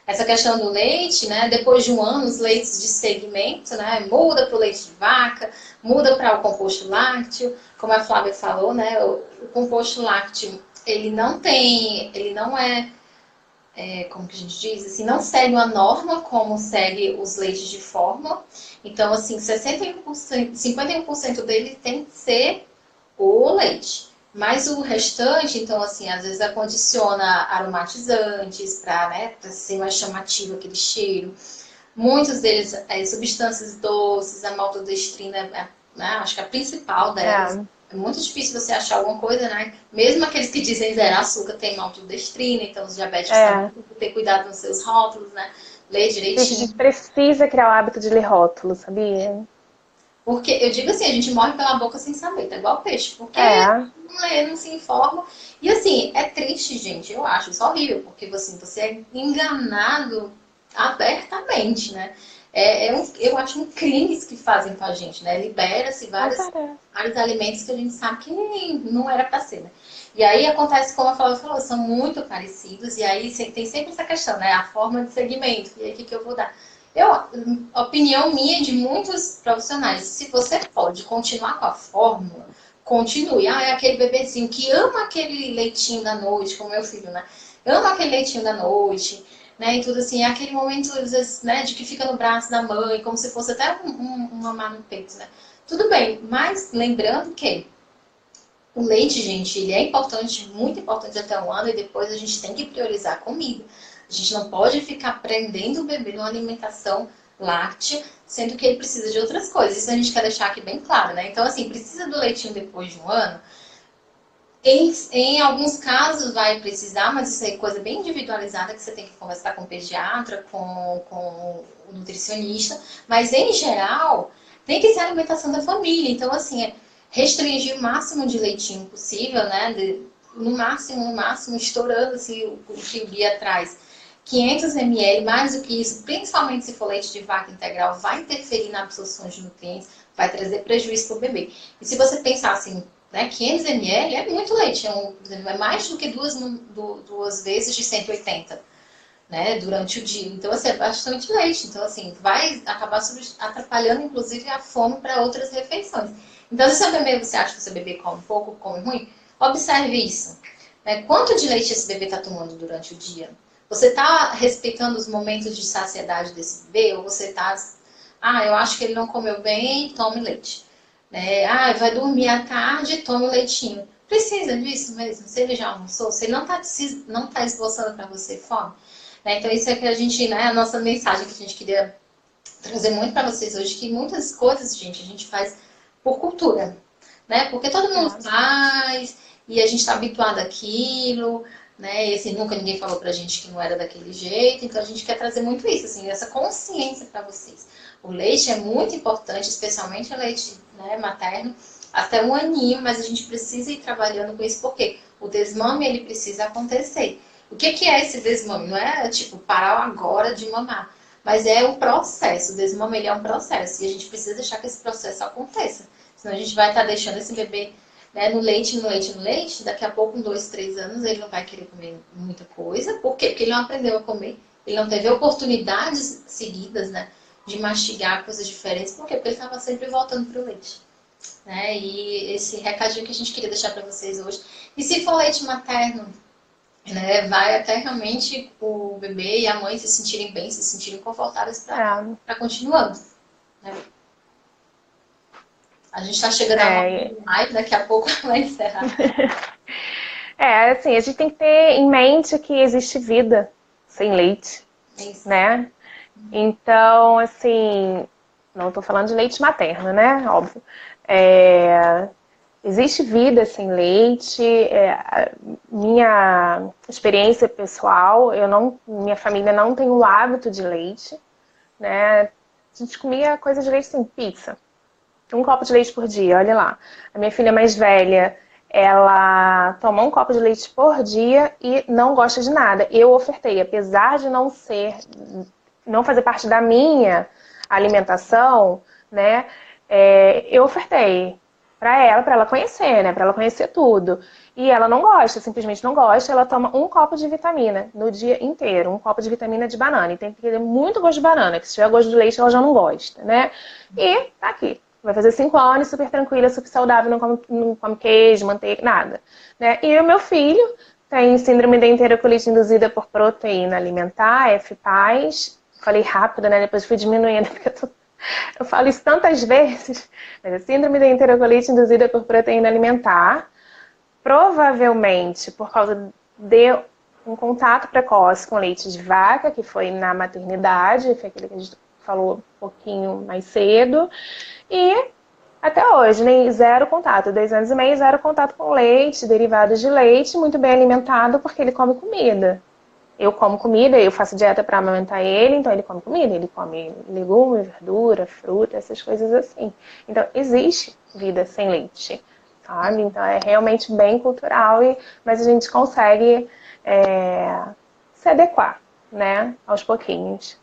Essa questão do leite, né? Depois de um ano, os leites de segmento, né? Muda para o leite de vaca, muda para o composto lácteo, como a Flávia falou, né? O composto lácteo, ele não é como que a gente diz, assim, não segue uma norma como segue os leites de fórmula. Então, assim, 61%, 51% dele tem que ser o leite. Mas o restante, então, assim, às vezes adiciona aromatizantes para, né, pra ser mais chamativo aquele cheiro. Muitos deles, substâncias doces, a maltodextrina, né, acho que a principal delas. É, É muito difícil você achar alguma coisa, né? Mesmo aqueles que dizem zero açúcar tem maltodextrina, então os diabéticos também é. têm que ter cuidado nos seus rótulos, né? Ler Gente, a direitinho. gente precisa criar o hábito de ler rótulo, sabia? Porque eu digo assim, a gente morre pela boca sem saber, tá igual peixe. Porque É, não lê, não se informa. E assim, é triste, gente, eu acho isso horrível, porque assim, você é enganado abertamente, né? Eu acho um crime que fazem com a gente, né? Libera-se com vários, certeza. vários alimentos que a gente sabe que não era para ser, né? E aí acontece, como a Flávia falou, são muito parecidos, e aí tem sempre essa questão, né? A forma de segmento, e aí o que eu vou dar? Eu, opinião minha de muitos profissionais, se você pode continuar com a fórmula, continue. Ah, é aquele bebezinho que ama aquele leitinho da noite, como meu filho, né? Ama aquele leitinho da noite, né? E tudo assim, é aquele momento, às vezes, né, de que fica no braço da mãe, como se fosse até um mamar no peito, né? Tudo bem, mas lembrando que o leite, gente, ele é importante, muito importante até 1 ano, e depois a gente tem que priorizar a comida. A gente não pode ficar prendendo o bebê numa alimentação láctea, sendo que ele precisa de outras coisas. Isso a gente quer deixar aqui bem claro, né? Então, assim, precisa do leitinho depois de 1 ano? Em alguns casos vai precisar, mas isso é coisa bem individualizada que você tem que conversar com o pediatra, com o nutricionista. Mas, em geral, tem que ser a alimentação da família. Então, assim, restringir o máximo de leitinho possível, né? No máximo, estourando assim, o que o guia traz. 500 ml, mais do que isso, principalmente se for leite de vaca integral, vai interferir na absorção de nutrientes, vai trazer prejuízo para o bebê. E se você pensar assim, né, 500 ml é muito leite, é mais do que duas vezes de 180, né, durante o dia. Então, assim, é bastante leite. Então, assim, vai acabar atrapalhando, inclusive, a fome para outras refeições. Então, se seu bebê, você acha que o seu bebê come pouco, come ruim, observe isso. Né? Quanto de leite esse bebê está tomando durante o dia? Você está respeitando os momentos de saciedade desse bebê? Ou você está... Ah, eu acho que ele não comeu bem, tome leite. Né? Ah, vai dormir à tarde, tome o leitinho. Precisa disso mesmo? Se ele já almoçou? Se ele não tá esboçando para você fome? Né? Então, isso é que a gente, né, a nossa mensagem que a gente queria trazer muito para vocês hoje, que muitas coisas, gente, a gente faz por cultura, né? Porque todo mundo É. faz e a gente está habituado àquilo, né? E assim, nunca ninguém falou pra gente que não era daquele jeito, então a gente quer trazer muito isso, assim, essa consciência para vocês. O leite é muito importante, especialmente o leite, né, materno, até 1 aninho, mas a gente precisa ir trabalhando com isso, porque o desmame ele precisa acontecer. O que é esse desmame? Não é tipo parar agora de mamar, mas é um processo. O desmame ele é um processo e a gente precisa deixar que esse processo aconteça. Senão a gente vai estar deixando esse bebê, né, no leite, no leite, no leite. Daqui a pouco, com 2, 3 anos, ele não vai querer comer muita coisa. Por quê? Porque ele não aprendeu a comer. Ele não teve oportunidades seguidas, né, de mastigar coisas diferentes. Por quê? Porque ele estava sempre voltando para o leite. Né? E esse recadinho que a gente queria deixar para vocês hoje. E se for leite materno, né, vai até realmente o bebê e a mãe se sentirem bem, se sentirem confortáveis É, para continuando. Né? A gente está chegando a uma é, live, daqui a pouco vai encerrar. assim, a gente tem que ter em mente que existe vida sem leite, É isso. né? Então, assim, não estou falando de leite materno, né? Óbvio. É, existe vida sem leite. Minha experiência pessoal, minha família não tem o hábito de leite, né? A gente comia coisa de leite sem pizza. 1 copo de leite por dia, olha lá. A minha filha mais velha, ela toma 1 copo de leite por dia e não gosta de nada. Eu ofertei, apesar de não fazer parte da minha alimentação, né? Eu ofertei para ela conhecer, né? Para ela conhecer tudo. E ela não gosta, simplesmente não gosta. Ela toma 1 copo de vitamina no dia inteiro, 1 copo de vitamina de banana. E tem que ter muito gosto de banana, que se tiver gosto de leite ela já não gosta, né? E tá aqui. Vai fazer 5 anos, super tranquila, super saudável, não come queijo, manteiga, nada. Né? E o meu filho Tem síndrome da enterocolite induzida por proteína alimentar, FPAS. Falei rápido, né? Depois fui diminuindo, porque eu falo isso tantas vezes. Mas a síndrome da enterocolite induzida por proteína alimentar, provavelmente por causa de um contato precoce com leite de vaca, que foi na maternidade, foi aquele que a gente falou um pouquinho mais cedo. E até hoje, nem zero contato, 2 anos e meio, zero contato com leite, derivados de leite, muito bem alimentado, porque ele come comida. Eu como comida, eu faço dieta para amamentar ele, então ele come comida, ele come legume, verdura, fruta, essas coisas assim. Então, existe vida sem leite, sabe? Então, é realmente bem cultural, mas a gente consegue se adequar, né, aos pouquinhos.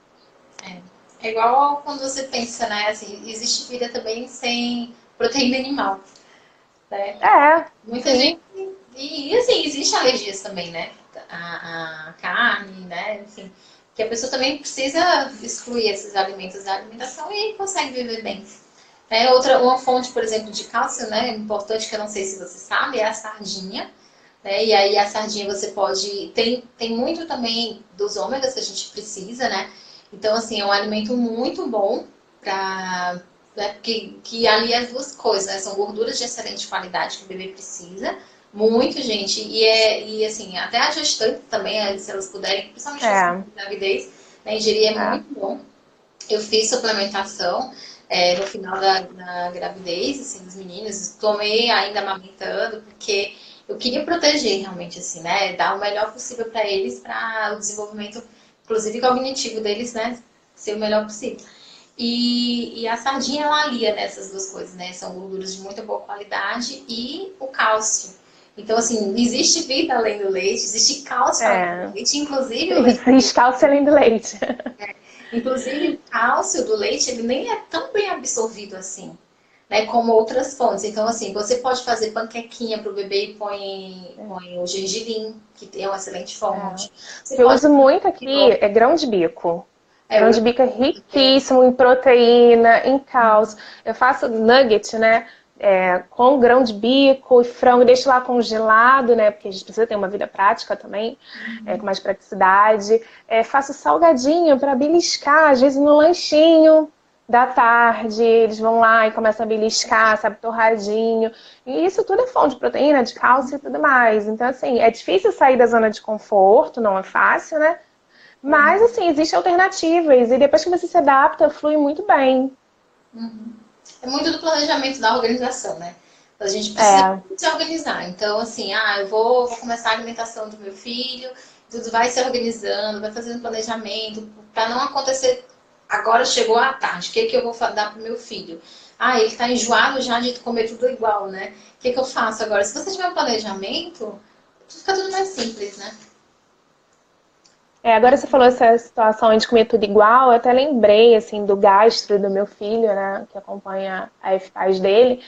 É igual quando você pensa, né? Assim, existe vida também sem proteína animal, né? Muita Sim. gente. E assim, existe alergias também, né? A carne, né? Enfim, que a pessoa também precisa excluir esses alimentos da alimentação e consegue viver bem. Uma fonte, por exemplo, de cálcio, né? Importante que eu não sei se você sabe, é a sardinha. Né? E aí a sardinha você pode. Tem muito também dos ômegas que a gente precisa, né? Então, assim, é um alimento muito bom para. Né? Que alia as duas coisas, né? São gorduras de excelente qualidade que o bebê precisa. Muito, gente. E assim, até a gestante também, se elas puderem, principalmente na gravidez, né? Ingerir é muito bom. Eu fiz suplementação no final da gravidez, assim, dos meninos. Tomei ainda amamentando, porque eu queria proteger realmente, assim, né? Dar o melhor possível para eles, para o desenvolvimento, inclusive cognitivo deles, né? Ser o melhor possível. E a sardinha, ela alia nessas duas coisas, né? São gorduras de muita boa qualidade e o cálcio. Então, assim, existe vida além do leite, existe cálcio além do leite, inclusive o leite. Existe cálcio além do leite. Inclusive, o cálcio do leite, ele nem é tão bem absorvido assim, né, como outras fontes. Então, assim, você pode fazer panquequinha para o bebê e põe o gergelim, que é uma excelente fonte. Você Eu pode uso muito aqui, é grão de bico. Grão de bico é riquíssimo em proteína, em cálcio. Eu faço nugget, né? Com grão de bico e frango, deixo lá congelado, né? Porque a gente precisa ter uma vida prática também, com mais praticidade. Faço salgadinho para beliscar, às vezes no lanchinho da tarde, eles vão lá e começam a beliscar, sabe, torradinho. E isso tudo é fonte de proteína, de cálcio e tudo mais. Então, assim, é difícil sair da zona de conforto, não é fácil, né? Mas, assim, existem alternativas. E depois que você se adapta, flui muito bem. É muito do planejamento da organização, né? A gente precisa se organizar. Então, assim, eu vou começar a alimentação do meu filho, tudo vai se organizando, vai fazendo planejamento, para não acontecer. Agora chegou a tarde, o que eu vou dar pro meu filho? Ele está enjoado já de comer tudo igual, né? O que eu faço agora? Se você tiver um planejamento, fica tudo mais simples, né? Agora você falou essa situação de comer tudo igual, eu até lembrei, assim, do gastro do meu filho, né, que acompanha a FPAS dele,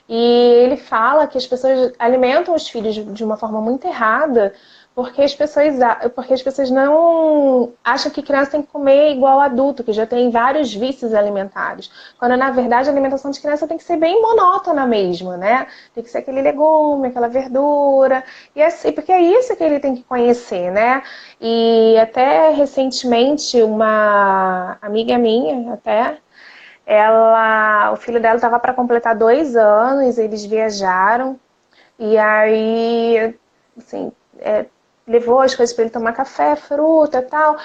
e ele fala que as pessoas alimentam os filhos de uma forma muito errada, porque as pessoas não acham que criança tem que comer igual adulto, que já tem vários vícios alimentares. Quando, na verdade, a alimentação de criança tem que ser bem monótona mesmo, né? Tem que ser aquele legume, aquela verdura, e assim, porque é isso que ele tem que conhecer, né? E até recentemente, uma amiga minha, o filho dela estava para completar 2 anos, eles viajaram, e aí, assim, levou as coisas para ele tomar café, fruta e tal.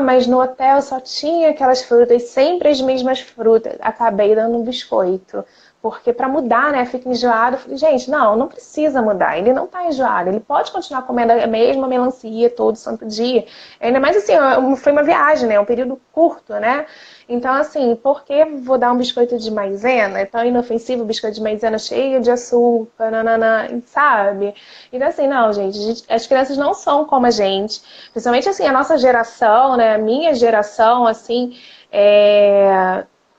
Mas no hotel só tinha aquelas frutas, sempre as mesmas frutas. Acabei dando um biscoito. Porque para mudar, né, fica enjoado. Eu falei, gente, não precisa mudar. Ele não tá enjoado. Ele pode continuar comendo a mesma melancia todo santo dia. Ainda mais assim, foi uma viagem, né? Um período curto, né? Então, assim, por que vou dar um biscoito de maisena? É tão inofensivo o biscoito de maisena cheio de açúcar, nananã, sabe? Então, assim, não, gente, as crianças não são como a gente. Principalmente, assim, a nossa geração, né? A minha geração, assim,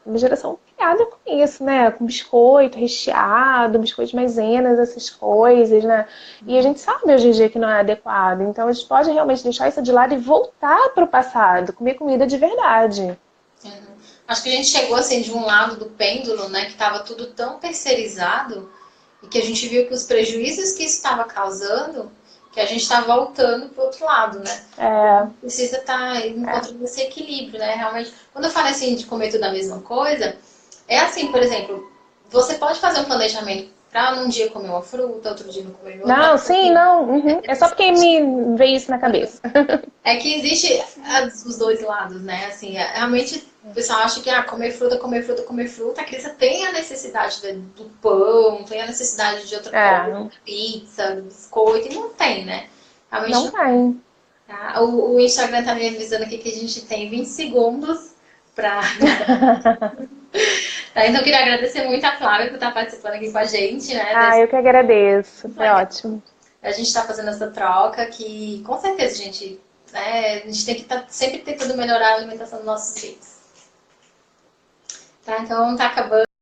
uma geração criada com isso, né? Com biscoito recheado, biscoito de maizenas, essas coisas, né? E a gente sabe hoje em dia que não é adequado. Então, a gente pode realmente deixar isso de lado e voltar para o passado, comer comida de verdade. Acho que a gente chegou assim de um lado do pêndulo, né, que estava tudo tão terceirizado e que a gente viu que os prejuízos que isso estava causando, que a gente está voltando para o outro lado, né? É, Precisa estar encontrando esse equilíbrio, né? Realmente, quando eu falo assim de comer tudo a mesma coisa, é assim, por exemplo, você pode fazer um planejamento para num dia comer uma fruta, outro dia não comer outra, não, mas sim, assim, não. Uhum. É só porque me veio isso na cabeça. é que existe os dois lados, né? Assim, realmente o pessoal acha que comer fruta, comer fruta, comer fruta, a criança tem a necessidade do pão, tem a necessidade de outra coisa, É, pizza, biscoito, e não tem, né? Realmente não não tem. tá? O Instagram tá me avisando aqui que a gente tem 20 segundos para. Tá? Então, eu queria agradecer muito a Flávia por estar participando aqui com a gente, né? Ah, eu que agradeço. Foi Legal. ótimo. A gente está fazendo essa troca que, com certeza, a gente tem que estar sempre tentando melhorar a alimentação dos nossos filhos. Tá? Então, tá acabando.